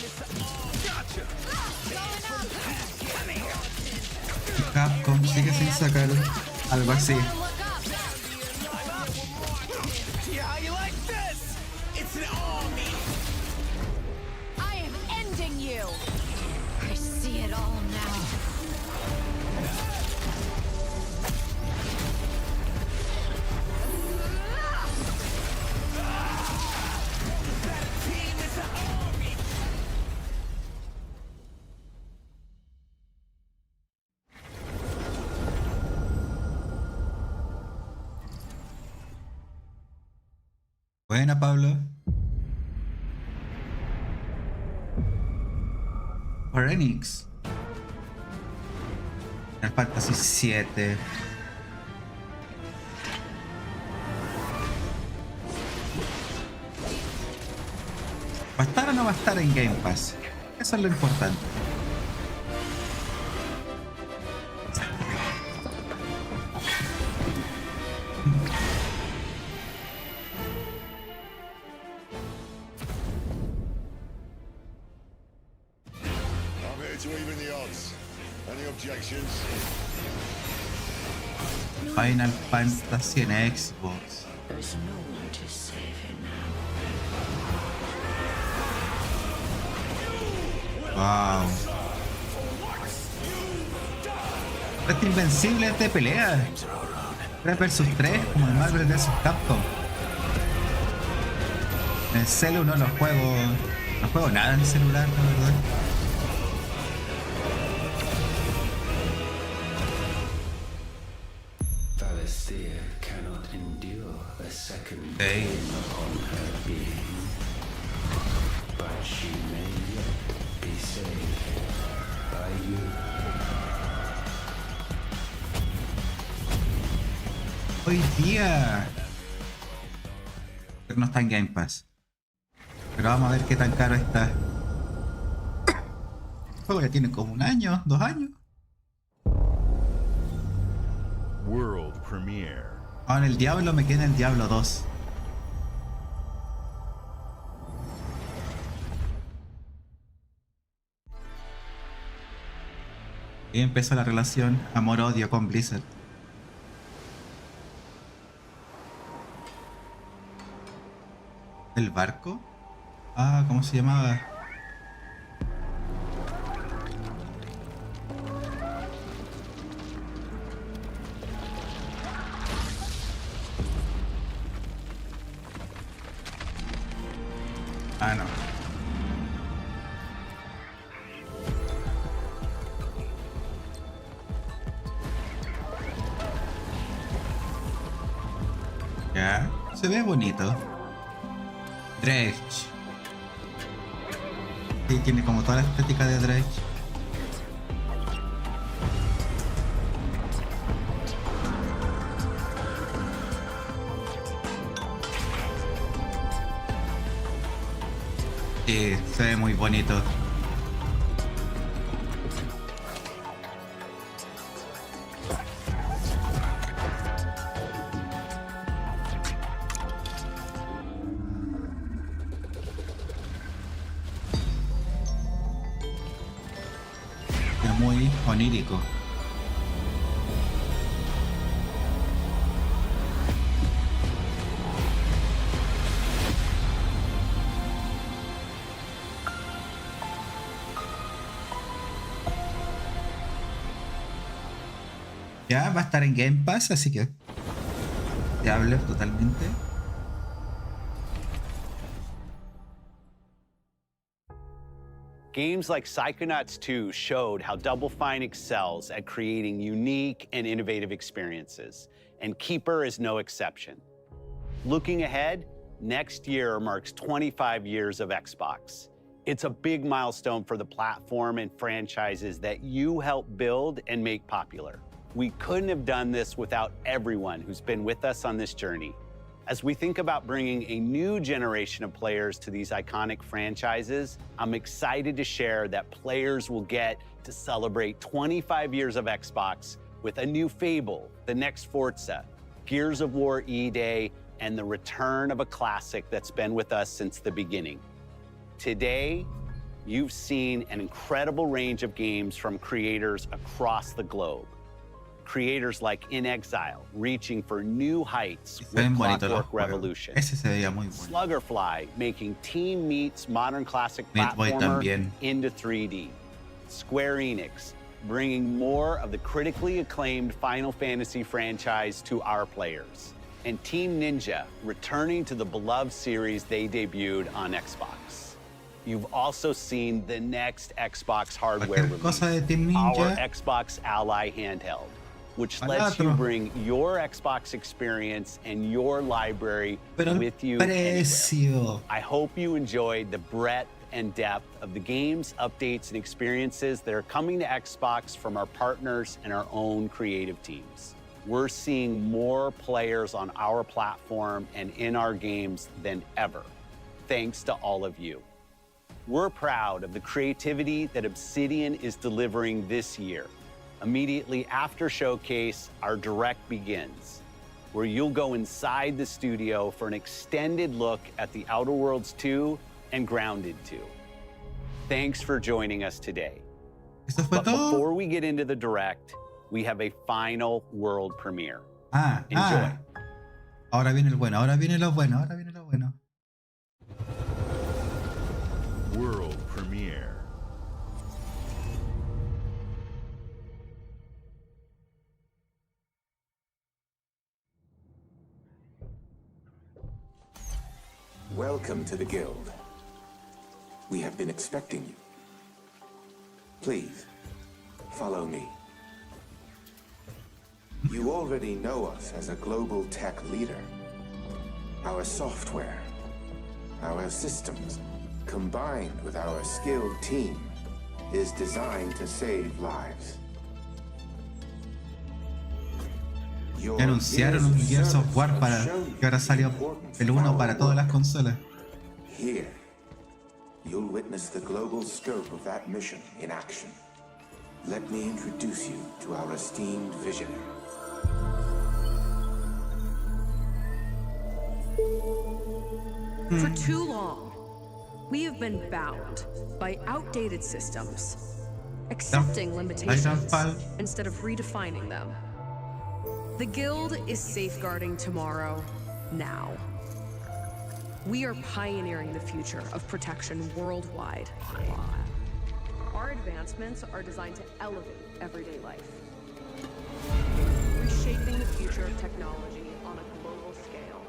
S1: Capcom sigue sin sacar algo así.
S9: I am ending you.
S6: I see it all now.
S1: Buena, Pablo. Por Enix. El Fantasy 7. ¿Va a estar o no va a estar en Game Pass? Eso es lo importante. Final Fantasy en Xbox.
S6: There's no one to save him now.
S1: Wow. Este invencible es de pelea. 3 vs 3, como el Marvel vs Capcom. En el celu no lo juego. No juego nada en el celular, la verdad.
S15: Cannot endure a second
S1: pain
S15: upon her being, but she may yet be saved by you.
S1: Hoy día no está en Game Pass, pero vamos a ver qué tan caro está. El juego ya tiene como 1 año, 2 años.
S4: World premiere.
S1: Ahora en el Diablo me queda el Diablo 2. Y empezó la relación amor-odio con Blizzard. ¿El barco? Ah, ¿cómo se llamaba? Ah, no. Ya, se ve bonito. Dredge. Sí, tiene como toda la estética de Dredge. Sí, se ve muy bonito. Es muy onírico. Ya va a estar en Game Pass, así que fiable totalmente.
S16: Games like Psychonauts 2 showed how Double Fine excels at creating unique and innovative experiences, and Keeper is no exception. Looking ahead, next year marks 25 years of Xbox. It's a big milestone for the platform and franchises that you helped build and make popular. We couldn't have done this without everyone who's been with us on this journey. As we think about bringing a new generation of players to these iconic franchises, I'm excited to share that players will get to celebrate 25 years of Xbox with a new Fable, the next Forza, Gears of War E-Day, and the return of a classic that's been with us since the beginning. Today, you've seen an incredible range of games from creators across the globe. Creators like In Exile, reaching for new heights with Clockwork Revolution.
S1: Ese se veía muy bueno.
S16: Sluggerfly, making Team Meat's modern classic platformer into 3D. Square Enix, bringing more of the critically acclaimed Final Fantasy franchise to our players. And Team Ninja, returning to the beloved series they debuted on Xbox. You've also seen the next Xbox hardware release, our Xbox Ally handheld, which lets you bring your Xbox experience and your library with you anywhere. I hope you enjoyed the breadth and depth of the games, updates, and experiences that are coming to Xbox from our partners and our own creative teams. We're seeing more players on our platform and in our games than ever, thanks to all of you. We're proud of the creativity that Obsidian is delivering this year. Immediately after Showcase, our Direct begins, where you'll go inside the studio for an extended look at the Outer Worlds 2 and Grounded 2. Thanks for joining us today. But before we get into the Direct, we have a final world premiere. Enjoy.
S1: Ahora viene el bueno, ahora viene lo bueno, ahora viene lo bueno.
S4: World premiere.
S3: Welcome to the Guild. We have been expecting you. Please, follow me. You already know us as a global tech leader. Our software, our systems, combined with our skilled team, is designed to save lives.
S1: Ya anunciaron un Gears of War para que ahora salió el 1 para todas las consolas.
S3: Here, you'll witness the global scope of that mission in action. Let me introduce you to our esteemed visionary.
S17: For too long, we have been bound by outdated systems, accepting limitations instead of redefining them. The Guild is safeguarding tomorrow, now. We are pioneering the future of protection worldwide. Our advancements are designed to elevate everyday life, reshaping the future of technology on a global scale.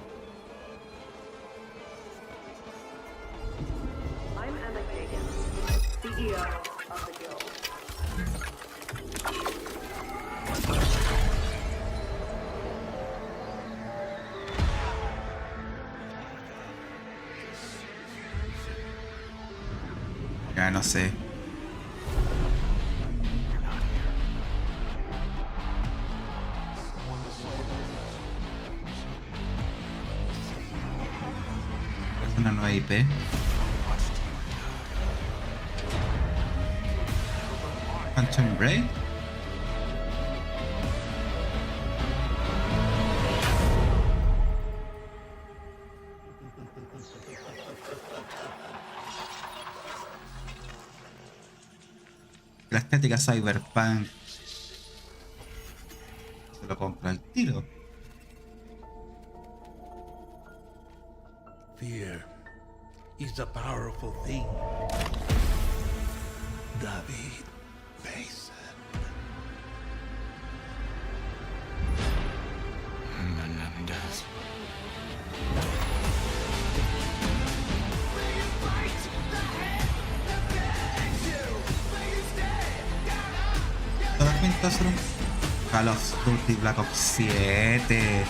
S17: I'm Emma Kagan, CEO of the Guild.
S1: Ya no sé. Es una nueva IP. Phantom Break. La estética cyberpunk se lo compra al tiro.
S15: Fear is a powerful thing. David Mason. Menendez.
S1: Todas pintas son Call of Duty Black Ops 7.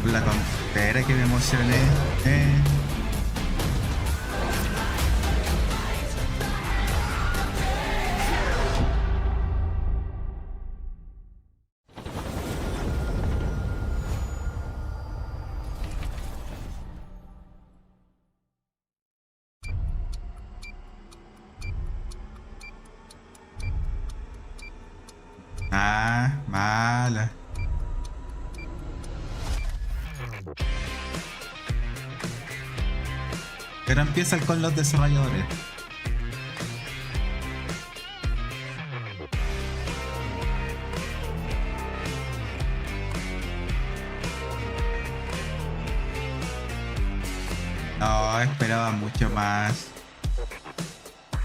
S1: La tontera que me emocioné. Ah, mala. Pero empiezan con los desarrolladores. No, esperaba mucho más.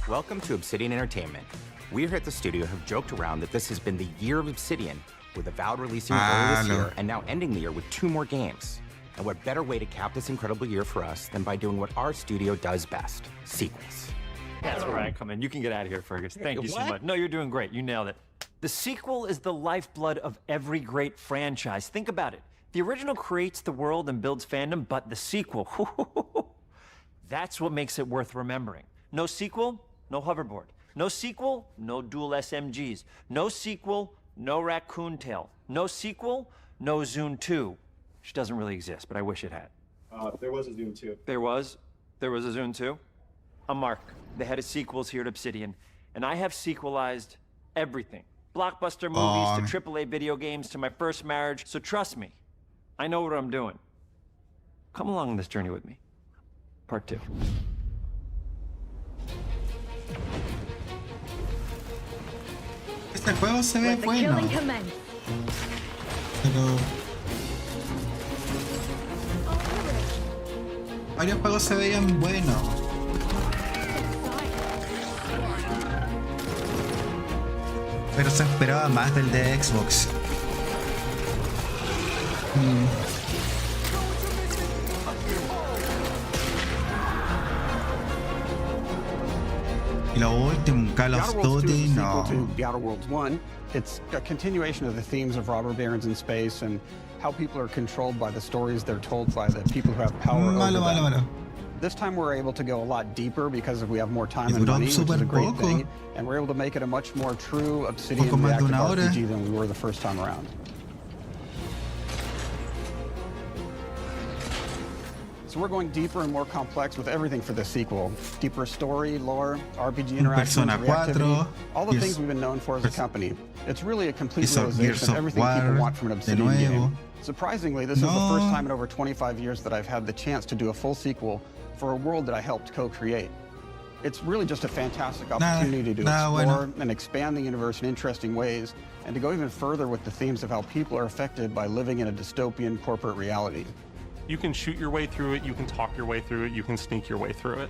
S10: Welcome to Obsidian Entertainment. We here at the studio have joked around that this has been the year of Obsidian, with Avowed releasing earlier this year and now ending the year with 2 more games. And what better way to cap this incredible year for us than by doing what our studio does best, sequels.
S18: That's where I come in. You can get out of here, Fergus. Thank you so much. No, you're doing great. You nailed it. The sequel is the lifeblood of every great franchise. Think about it. The original creates the world and builds fandom, but the sequel, that's what makes it worth remembering. No sequel, no hoverboard. No sequel, no dual SMGs. No sequel, no raccoon tail. No sequel, no Zune 2. Which doesn't really exist, but I wish it had.
S19: There was a Zune 2.
S18: There was a Zune 2? I'm Mark, the head of sequels here at Obsidian, and I have sequelized everything. Blockbuster movies to AAA video games to my first marriage, so trust me, I know what I'm doing. Come along on this journey with me. Part 2.
S1: Este juego se ve bueno. Pero varios juegos se veían buenos. Pero se esperaba más del de Xbox. Y lo último, Call of Duty, no.
S21: The Outer Worlds 1, it's a continuation of the themes of robber barons in space and how people are controlled by the stories they're told by the people who have power over them. This time we're able to go a lot deeper because we have more time and money, which is a great thing, and we're able to make it a much more true Obsidian reactive RPG than we were the first time around. So we're going deeper and more complex with everything for the sequel. Deeper story, lore, RPG interactions, reactivity, all the things we've been known for as a company. It's really a complete realization of everything people want from an Obsidian game. Surprisingly, this is the first time in over 25 years that I've had the chance to do a full sequel for a world that I helped co-create. It's really just a fantastic opportunity to explore and expand the universe in interesting ways, and to go even further with the themes of how people are affected by living in a dystopian corporate reality.
S19: You can shoot your way through it, you can talk your way through it, you can sneak your way through it.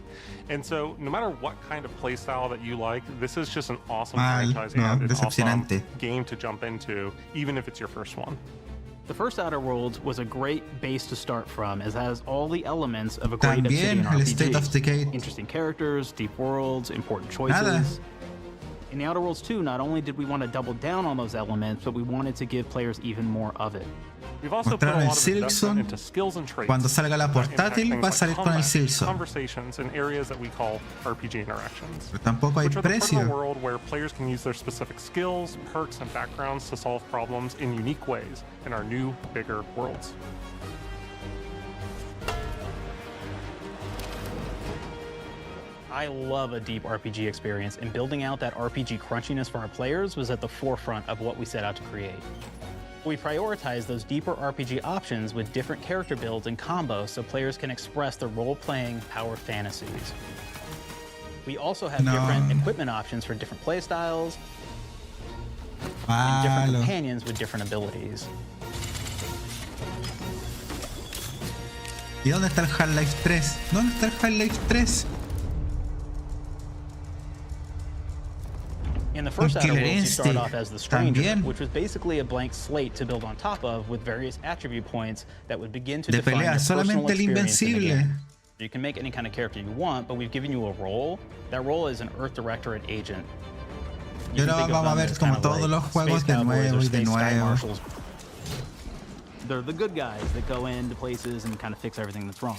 S19: And so no matter what kind of playstyle that you like, this is just an awesome franchise and an awesome game to jump into, even if it's your first one.
S23: The first Outer Worlds was a great base to start from, as it has all the elements of a great Obsidian RPG. Interesting characters, deep worlds, important choices. In the Outer Worlds 2, not only did we want to double down on those elements, but we wanted to give players even more of it.
S19: We've also put a lot of investment into skills and traits.
S1: Cuando salga la portátil va a salir con el Silson.
S19: Conversations in areas that we call RPG interactions.
S1: Pero tampoco hay
S19: which are the part of
S1: precio.
S19: the world where players can use their specific skills, perks, and backgrounds to solve problems in unique ways in our new, bigger worlds.
S23: I love a deep RPG experience, and building out that RPG crunchiness for our players was at the forefront of what we set out to create. We prioritize those deeper RPG options with different character builds and combos so players can express their role-playing power fantasies. We also have different equipment options for different playstyles and different companions with different abilities.
S1: ¿Y dónde está el Half-Life 3? ¿Dónde está el Half-Life 3?
S23: In the first Outer Worlds, you start off as the Stranger, which was basically a blank slate to build on top of with various attribute points that would begin to define your personal experience in the game. You can make any kind of character you want, but we've given you a role. That role is an Earth Directorate agent.
S1: Y ahora vamos a ver como todos los juegos de nuevo y de nuevo.
S23: They're the good guys that go into places and kind of fix everything that's wrong.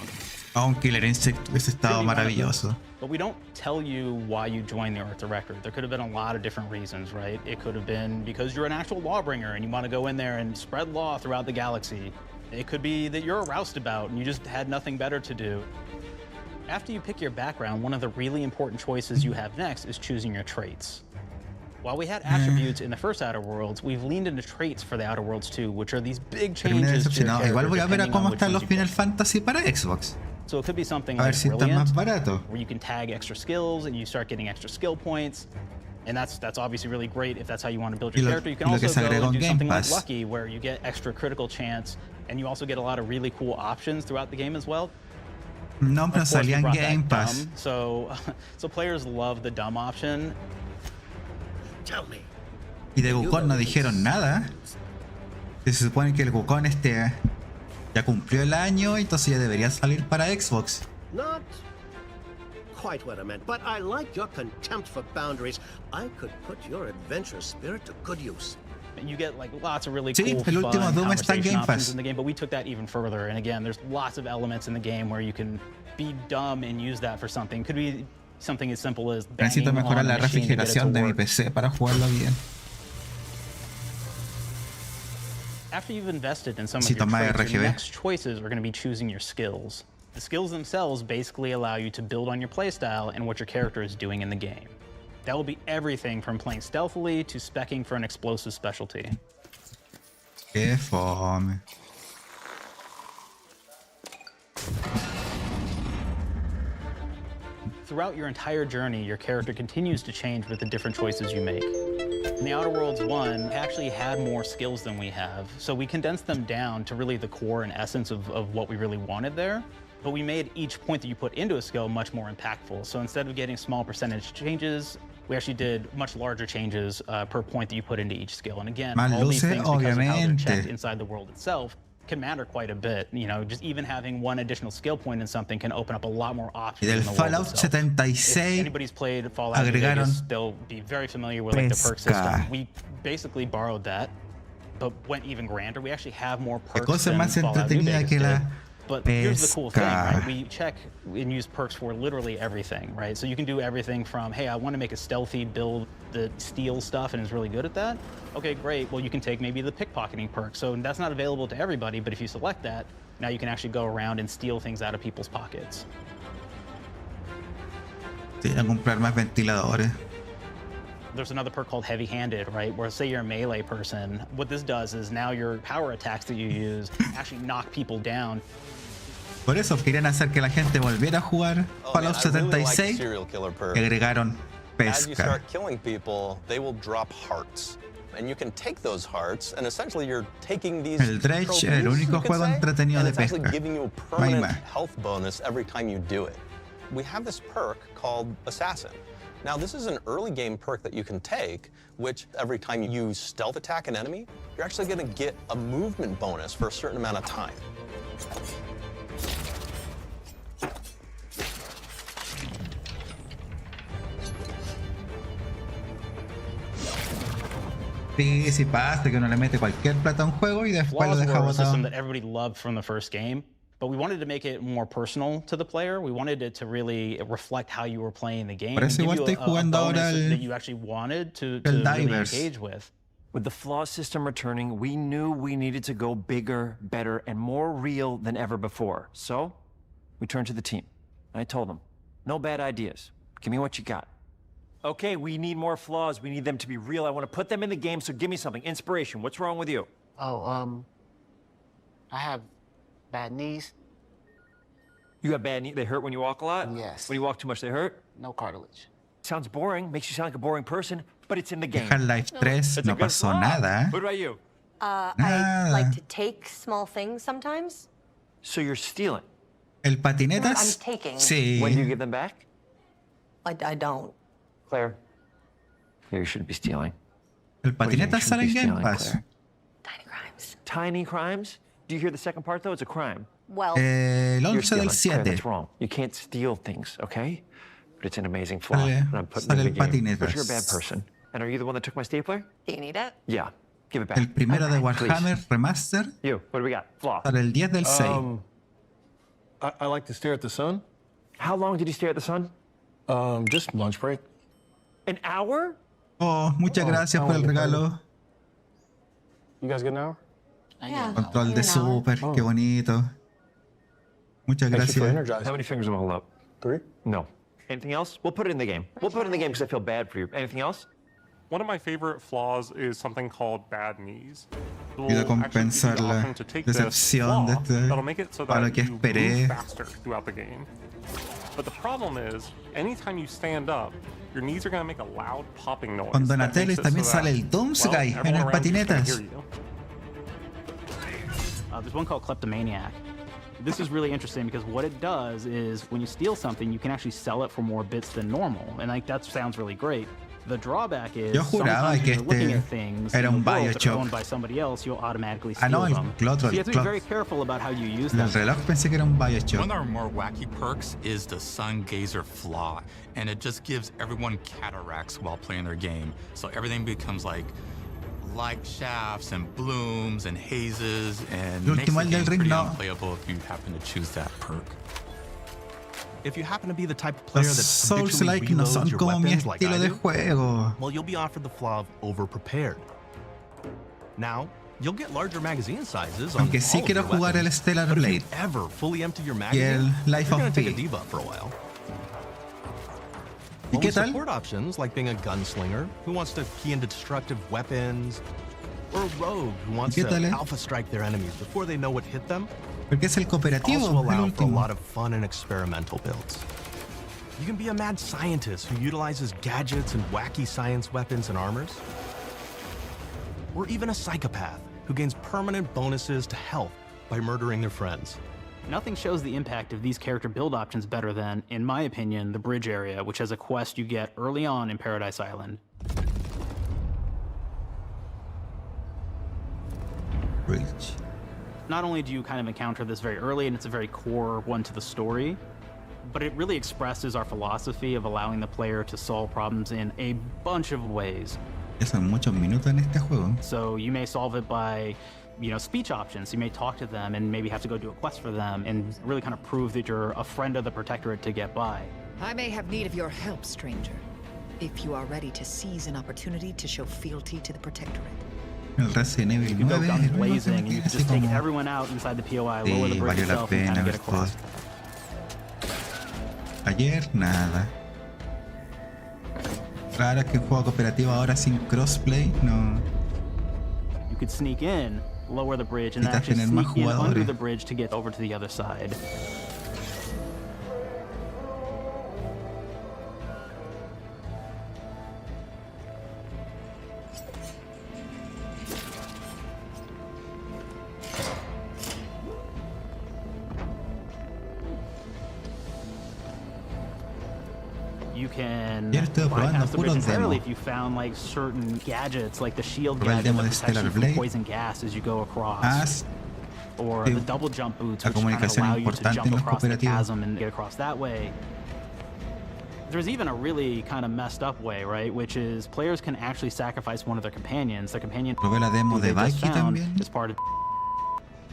S1: Un Killer Instinct hubiese estado maravilloso.
S23: But we don't tell you why you joined the Earth Directorate. There could have been a lot of different reasons, right? It could have been because you're an actual lawbringer and you want to go in there and spread law throughout the galaxy. It could be that you're a roustabout and you just had nothing better to do. After you pick your background, one of the really important choices you have next is choosing your traits. While we had attributes in the first Outer Worlds, we've leaned into traits for the Outer Worlds 2, which are these big changes to your character.
S1: Igual voy a ver a cómo están los Final Fantasy para Xbox.
S23: So it could be something
S1: A ver
S23: like
S1: si está más barato.
S23: where you can tag extra skills and you start getting extra skill points. And that's obviously really great if that's how you want to build your character. You can also go and do something like Lucky, where you get extra critical chance, and you also get a lot of really cool options throughout the game as well.
S1: No, pero
S23: Of course, we
S1: salía en
S23: brought back
S1: Game Pass.
S23: dumb, so players love the dumb option.
S15: Tell me.
S1: Y de Wukong no dijeron nada. Se supone que el Wukong ya cumplió el año, entonces ya debería salir para Xbox.
S7: Not quite what I meant, but I like your contempt for boundaries. I could put your adventurous spirit to good use.
S23: And you get like lots of really
S1: Sí,
S23: cool,
S1: el último
S23: fun
S1: Doom está en
S23: conversation
S1: Game
S23: options
S1: Pass.
S23: in the game, but we took that even further. And again, there's lots of elements in the game where you can be dumb and use that for something. Could be something as simple as
S1: Necesito
S23: banging
S1: mejorar
S23: on
S1: la
S23: a machine to get it to
S1: refrigeración de mi
S23: work.
S1: PC para jugarlo bien.
S23: After you've invested in some of
S1: Necesito
S23: your
S1: más
S23: traits, your
S1: RGB.
S23: next choices are going to be choosing your skills. The skills themselves basically allow you to build on your playstyle and what your character is doing in the game. That will be everything from playing stealthily to speccing for an explosive specialty.
S1: Qué fome.
S23: Throughout your entire journey, your character continues to change with the different choices you make. In the Outer Worlds 1, we actually had more skills than we have, so we condensed them down to really the core and essence of what we really wanted there. But we made each point that you put into a skill much more impactful. So instead of getting small percentage changes, we actually did much larger changes per point that you put into each skill. And again,
S1: Más
S23: all these
S1: luces,
S23: things, because of how they're
S1: obviamente.
S23: checked inside the world itself, can matter quite a bit. You know, just even having one additional skill point in something can open up a lot more
S1: Y
S23: options
S1: del
S23: in the world
S1: Fallout
S23: itself.
S1: 76
S23: If anybody's played Fallout New
S1: agregaron
S23: Vegas, they'll be very familiar with like the perk system.
S1: pesca.
S23: We basically borrowed that, but went even grander. We actually have more
S1: Qué
S23: perks
S1: cosa
S23: than
S1: más
S23: Fallout New
S1: entretenida
S23: Vegas
S1: que la
S23: did. But here's the cool thing,
S1: pesca.
S23: right? We check and use perks for literally everything, right? So you can do everything from, hey, I want to make a stealthy build that steals stuff and is really good at that. Okay, great. Well, you can take maybe the pickpocketing perk. So that's not available to everybody, but if you select that, now you can actually go around and steal things out of people's pockets.
S1: Tienen que comprar más ventiladores.
S23: There's another perk called heavy-handed, right? Where say you're a melee person, what this does is now your power attacks that you use actually knock people down.
S1: Por eso querían hacer que la gente volviera a jugar Fallout 76 y agregaron
S11: As you
S1: pesca.
S11: start killing people, they will drop hearts. And you can take those hearts, and essentially you're taking these
S1: El Dredge es el
S11: trophies,
S1: único
S11: you could
S1: juego
S11: say,
S1: entretenido
S11: and
S1: de
S11: it's actually
S1: pesca.
S11: giving you a
S1: No hay
S11: permanent
S1: más.
S11: health bonus every time you do it. We have this perk called Assassin. Now, this is an early game perk that you can take, which every time you stealth attack an enemy, you're actually going to get a movement bonus for a certain amount of time.
S1: Sí, sí pasa que uno le mete cualquier plata a un juego y después lo
S23: Flaws
S1: deja
S23: were a system
S1: botado.
S23: that everybody loved from the first game, but we wanted to make it more personal to the player. We wanted it to really reflect how you were playing the game.
S1: Por eso
S23: and give
S1: igual
S23: you
S1: estoy jugando
S23: bonus
S1: ahora el-
S23: that you actually wanted to
S1: el
S23: really
S1: Divers.
S23: engage with.
S18: With the flaw system returning, we knew we needed to go bigger, better, and more real than ever before. So, we turned to the team. I told them, no bad ideas. Give me what you got. Okay, we need more flaws. We need them to be real. I want to put them in the game, so give me something. Inspiration. What's wrong with you?
S13: Oh, I have bad knees.
S18: You got bad knees? They hurt when you walk a lot?
S13: Yes.
S18: When you walk too much, they hurt?
S13: No cartilage.
S18: Sounds boring. Makes you sound like a boring person, but it's in the game.
S1: Half-Life 3
S18: It's a
S1: no
S18: good
S1: pasó
S18: flaw.
S1: nada.
S18: What about you?
S24: I
S1: Nada.
S24: like to take small things sometimes.
S18: So you're stealing?
S1: El patinetas.
S24: I'm taking.
S1: Sí.
S18: When do you give them back?
S24: I don't.
S18: Claire. Claire, you shouldn't be stealing.
S1: El
S18: What do you mean
S1: patinetas
S18: you
S1: sale en
S18: shouldn't be
S1: Game
S18: stealing,
S1: Pass.
S18: Claire? Tiny crimes? Do you hear the second part, though? It's a crime.
S24: Well,
S1: El
S18: You're
S1: 11 del
S18: stealing. Claire,
S1: 7.
S18: that's wrong. You can't steal things, okay? But it's an amazing flaw,
S1: Sale-
S18: and I'm putting it
S1: sale
S18: in
S1: el
S18: the game.
S1: patinetas.
S18: But you're a bad person. And are you the one that took my stapler?
S24: do you need it?
S18: Yeah. Give it back.
S1: El primero de
S18: Please.
S1: Warhammer Remaster
S18: You, what do we got? Flaw.
S1: para el 10 del 6.
S25: I like to stare at the sun.
S18: How long did you stare at the sun?
S25: Just lunch break.
S18: An hour?
S1: Oh, muchas gracias por el regalo.
S25: You guys get an hour?
S24: Yeah.
S1: Control de Super, qué bonito. Muchas gracias.
S18: How many fingers will I hold up?
S25: 3.
S18: No. Anything else? We'll put it in the game. We'll put it in the game because I feel bad for you. Anything else?
S19: One of my favorite flaws is something called bad knees. It will
S1: Quiero
S19: actually give you
S1: compensar
S19: the
S1: la
S19: option to take this
S1: decepción de
S19: flaw
S1: este
S19: that'll make it so
S1: para lo
S19: that
S1: que
S19: you
S1: esperé.
S19: move faster throughout the game. But the problem is, anytime you stand up, your knees are going to make a loud popping noise.
S1: Con
S19: that
S1: Donatello
S19: makes it
S1: también
S19: so
S1: sale
S19: that,
S1: el Doomsday
S19: well,
S1: en
S19: everyone
S1: el
S19: around you is gonna
S1: patinetas.
S19: hear you.
S23: There's one called Kleptomaniac. This is really interesting because what it does is when you steal something, you can actually sell it for more bits than normal. And like that sounds really great. The drawback is sometimes when you're looking at things in the world that are owned by somebody else, you'll automatically steal them. So you have to be very careful about how you use them.
S1: El reloj pensé que era un BioShock.
S5: One of our more wacky perks is the Sun Gazer Flaw, and it just gives everyone cataracts while playing their game. So everything becomes like light shafts and blooms and hazes, and makes the game pretty unplayable if you happen to choose that perk.
S8: If you happen to be the type of player that habitually reloads your weapons like I do, well, you'll be offered the flaw of over-prepared. Now, you'll get larger magazine sizes on
S1: Aunque sí
S8: all
S1: quiero
S8: of your
S1: jugar el
S8: weapons,
S1: Stellar
S8: but if
S1: Blade
S8: you ever fully empty your
S1: y
S8: magazine,
S1: el Life
S8: you're going
S1: of
S8: to take a
S1: Pi.
S8: debuff for a while.
S1: ¿Y qué tal?
S8: Support options like being a gunslinger who wants to key into destructive weapons, or a rogue who wants to alpha strike their enemies before they know what hit them.
S1: Porque es el cooperativo,
S8: Also
S1: el
S8: allow for a
S1: último.
S8: lot of fun and experimental builds. You can be a mad scientist who utilizes gadgets and wacky science weapons and armors. Or even a psychopath who gains permanent bonuses to health by murdering their friends.
S23: Nothing shows the impact of these character build options better than, in my opinion, the bridge area, which has a quest you get early on in Paradise Island.
S1: Bridge.
S23: Not only do you kind of encounter this very early, and it's a very core one to the story, but it really expresses our philosophy of allowing the player to solve problems in a bunch of ways.
S1: Son muchos minutos en este juego.
S23: So you may solve it by, you know, speech options. You may talk to them and maybe have to go do a quest for them and really kind of prove that you're a friend of the Protectorate to get by.
S12: I may have need of your help, stranger, if you are ready to seize an opportunity to show fealty to the Protectorate.
S1: El Resident Evil
S23: You can go
S1: 9
S23: guns blazing, you can
S1: así
S23: just take
S1: como
S23: everyone out inside the POI,
S1: Sí,
S23: lower the bridge
S1: valió la
S23: itself, and kind
S1: pena
S23: of
S1: ver
S23: get across.
S1: Ayer nada. Raro que un juego cooperativo ahora sin crossplay, no.
S23: You could sneak in, lower the bridge, and then
S1: Necesitas
S23: actually
S1: tener más
S23: sneak in under
S1: jugadores.
S23: the bridge to get over to the other side. You can bypass the bridge entirely if you found like certain gadgets, like the shield gadget that protects you from poison gas as you go across, or the double jump boots, which kind of allow you to jump across the chasm and get across that way. There's even a really kind of messed up way, right? Which is players can actually sacrifice one of their companions. Their companion
S1: Probé la demo
S23: who
S1: de
S23: they just
S1: Baki
S23: found
S1: también.
S23: is part of.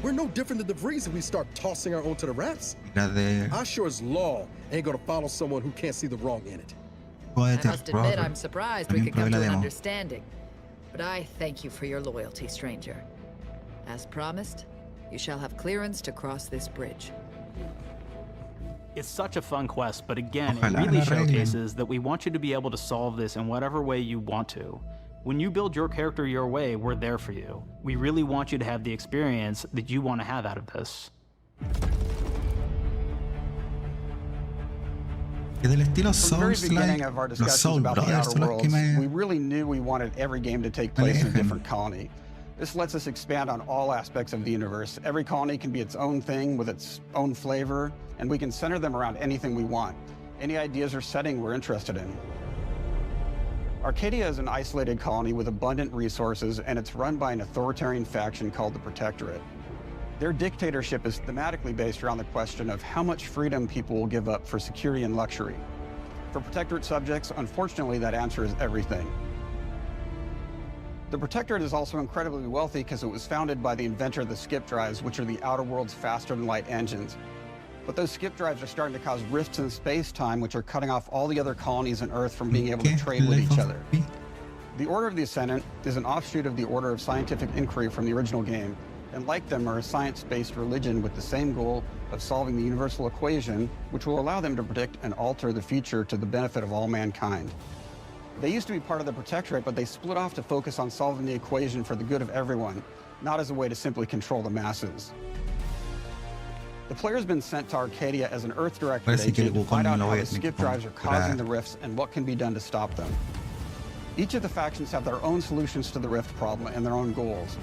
S14: We're no different than the Breeze if we start tossing our own to the raps.
S1: La de
S14: I sure as law ain't gonna follow someone who can't see the wrong in it.
S1: juego
S22: I
S1: de
S22: must admit,
S1: terror.
S22: I'm surprised we
S1: También
S22: could come
S1: probé la
S22: to an
S1: demo.
S22: understanding. But I thank you for your loyalty, stranger. As promised, you shall have clearance to cross this bridge.
S23: It's such a fun quest, but again, it
S1: Ojalá
S23: really
S1: la arreglen.
S23: showcases that we want you to be able to solve this in whatever way you want to. When you build your character your way, we're there for you. We really want you to have the experience that you want to have out of this.
S1: Que del estilo
S21: From the very beginning
S1: Souls-like,
S21: of our
S1: los
S21: discussions
S1: Soul
S21: about the
S1: Brothers
S21: Outer
S1: son los que
S21: Worlds,
S1: me
S21: we really knew we wanted every game to take place in a
S1: alejan.
S21: different colony. This lets us expand on all aspects of the universe. Every colony can be its own thing with its own flavor, and we can center them around anything we want. Any ideas or setting we're interested in. Arcadia is an isolated colony with abundant resources, and it's run by an authoritarian faction called the Protectorate. Their dictatorship is thematically based around the question of how much freedom people will give up for security and luxury. For Protectorate subjects, unfortunately, that answer is everything. The Protectorate is also incredibly wealthy because it was founded by the inventor of the skip drives, which are the Outer World's faster-than-light engines. But those skip drives are starting to cause rifts in space-time, which are cutting off all the other colonies on Earth from being able to trade with each other. The Order of the Ascendant is an offshoot of the Order of Scientific Inquiry from the original game, and like them are a science-based religion with the same goal of solving the universal equation, which will allow them to predict and alter the future to the benefit of all mankind. They used to be part of the Protectorate, but they split off to focus on solving the equation for the good of everyone, not as a way to simply control the masses. The player's been sent to Arcadia as an Earth Director
S1: Parece que el
S21: agent to find
S1: Wukong
S21: out
S1: no
S21: how
S1: lo
S21: the
S1: voy a
S21: skip drives are causing the rifts and what can be done to stop them. Each of the factions have their own solutions to the rift problem and their own goals.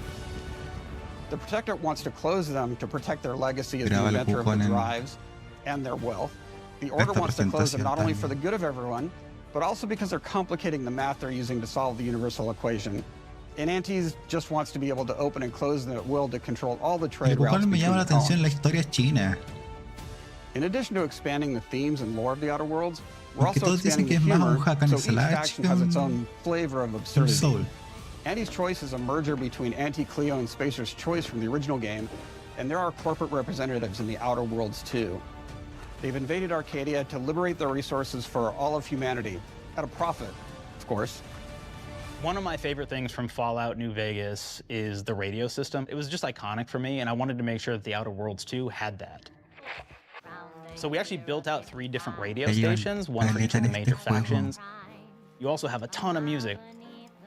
S21: The Protectorate wants to close them to protect their legacy as the inventor of the drives and their wealth. The Order wants to close them not only for the good of everyone, but also because they're complicating the math they're using to solve the universal equation. And Antes just wants to be able to open and close them at will to control all the trade routes between the colonies. In addition to expanding the themes and lore of the Outer Worlds, we're also expanding the humor, so each faction has its own flavor of absurdity. Anti's Choice is a merger between Anti-Cleo and Spacer's Choice from the original game, and there are corporate representatives in the Outer Worlds too. They've invaded Arcadia to liberate their resources for all of humanity, at a profit, of course.
S23: One of my favorite things from Fallout New Vegas is the radio system. It was just iconic for me, and I wanted to make sure that the Outer Worlds 2 had that. So we actually built out 3 different radio stations, one for each of the major factions. You also have a ton of music.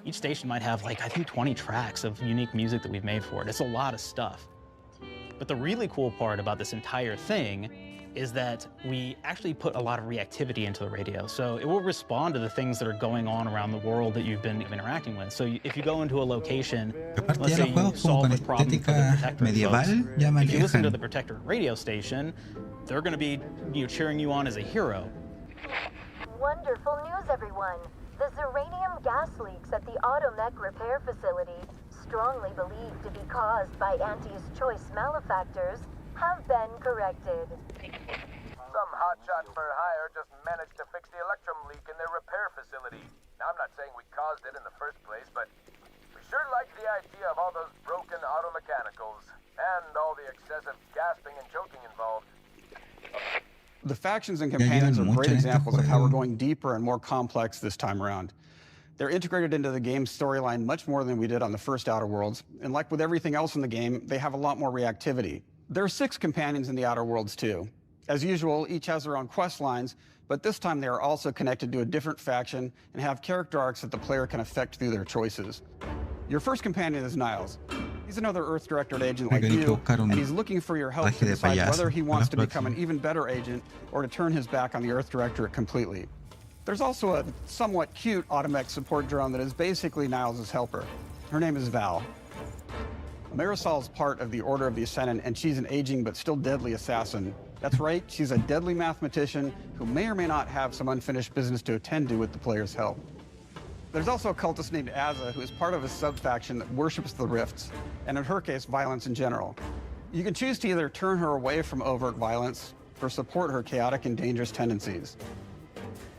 S23: Each station might have, like, I think 20 tracks of unique music that we've made for it. It's a lot of stuff. But the really cool part about this entire thing is that we actually put a lot of reactivity into the radio. So it will respond to the things that are going on around the world that you've been interacting with. So if you go into a location, let's say you solve a problem for the Protectorate folks, if you listen to the Protectorate radio station, they're going to be cheering you on as a hero.
S2: Wonderful news, everyone. The Zeranium gas leaks at the Automech repair facility, strongly believed to be caused by Anti's Choice malefactors, have been corrected.
S6: Some hotshot for hire just managed to fix the electrum leak in their repair facility. Now, I'm not saying we caused it in the first place, but we sure like the idea of all those broken automechanicals and all the excessive gasping and choking involved.
S21: The factions and companions are great examples of how we're going deeper and more complex this time around. They're integrated into the game's storyline much more than we did on the first Outer Worlds, and like with everything else in the game, they have a lot more reactivity. There are 6 companions in the Outer Worlds too. As usual, each has their own quest lines, but this time they are also connected to a different faction and have character arcs that the player can affect through their choices. Your first companion is Niles. He's another Earth Directorate agent like you, and he's looking for your help to decide whether he wants to become an even better agent or to turn his back on the Earth Directorate completely. There's also a somewhat cute Automech support drone that is basically Niles' helper. Her name is Val. Marisol's part of the Order of the Ascendant, and she's an aging but still deadly assassin. That's right, she's a deadly mathematician who may or may not have some unfinished business to attend to with the player's help. There's also a cultist named Azza, who is part of a sub-faction that worships the rifts, and in her case, violence in general. You can choose to either turn her away from overt violence or support her chaotic and dangerous tendencies.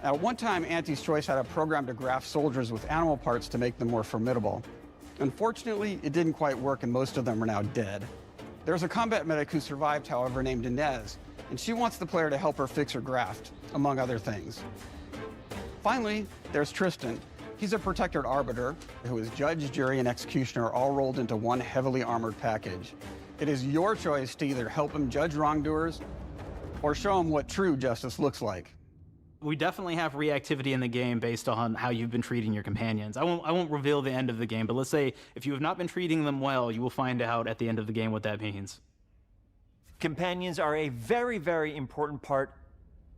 S21: At one time, Anti's Choice had a program to graft soldiers with animal parts to make them more formidable. Unfortunately, it didn't quite work, and most of them are now dead. There's a combat medic who survived, however, named Inez, and she wants the player to help her fix her graft, among other things. Finally, there's Tristan. He's a Protectorate arbiter who is judge, jury, and executioner all rolled into one heavily armored package. It is your choice to either help him judge wrongdoers or show him what true justice looks like.
S23: We definitely have reactivity in the game based on how you've been treating your companions. I won't reveal the end of the game, but let's say if you have not been treating them well, you will find out at the end of the game what that means.
S18: Companions are a very, very important part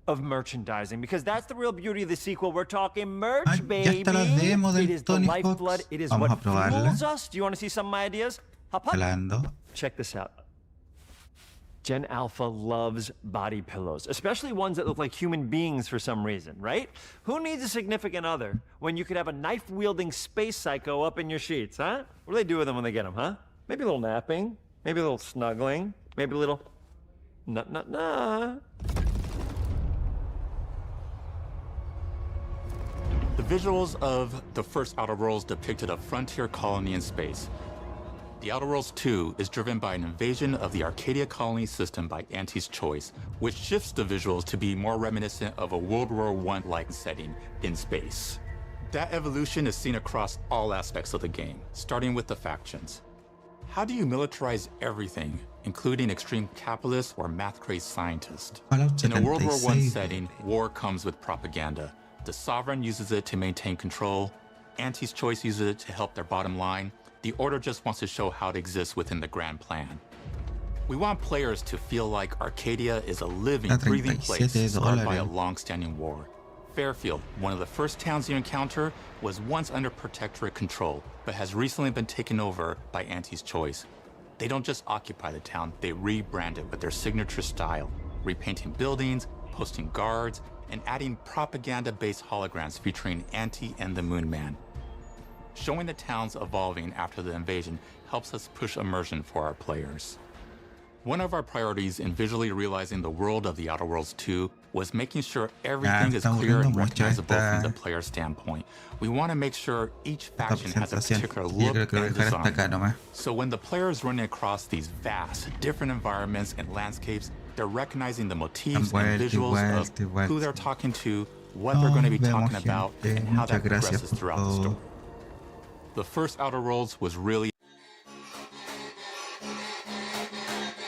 S18: of merchandising, because that's the real beauty of the sequel. We're talking merch, baby. It is the lifeblood. It is what fuels us. Do you want to see some of my ideas? Hop up. Check this out. Gen Alpha loves body pillows, especially ones that look like human beings for some reason, right? Who needs a significant other when you could have a knife-wielding space psycho up in your sheets, huh? What do they do with them when they get them, huh? Maybe a little napping, maybe a little snuggling, maybe a little nut.
S5: The visuals of the first Outer Worlds depicted a frontier colony in space. The Outer Worlds 2 is driven by an invasion of the Arcadia colony system by Anti's Choice, which shifts the visuals to be more reminiscent of a World War I-like setting in space. That evolution is seen across all aspects of the game, starting with the factions. How do you militarize everything, including extreme capitalists or math-crazed scientists? In a World War I setting, war comes with propaganda. The Sovereign uses it to maintain control. Anti's Choice uses it to help their bottom line. The Order just wants to show how it exists within the grand plan. We want players to feel like Arcadia is a living, breathing place scarred by a long-standing war. Fairfield, one of the first towns you encounter, was once under Protectorate control, but has recently been taken over by Anti's Choice. They don't just occupy the town, they rebrand it with their signature style, repainting buildings, posting guards, and adding propaganda-based holograms featuring Anti and the Moon Man. Showing the towns evolving after the invasion helps us push immersion for our players. One of our priorities in visually realizing the world of The Outer Worlds 2 was making sure everything is clear and recognizable from the player standpoint. We want to make sure each faction has a particular look and design. So when the player is running across these vast, different environments and landscapes, they're recognizing the motifs and visuals of who they're talking to, what they're going to be talking about, and how that progresses throughout the story. The first Outer Worlds was really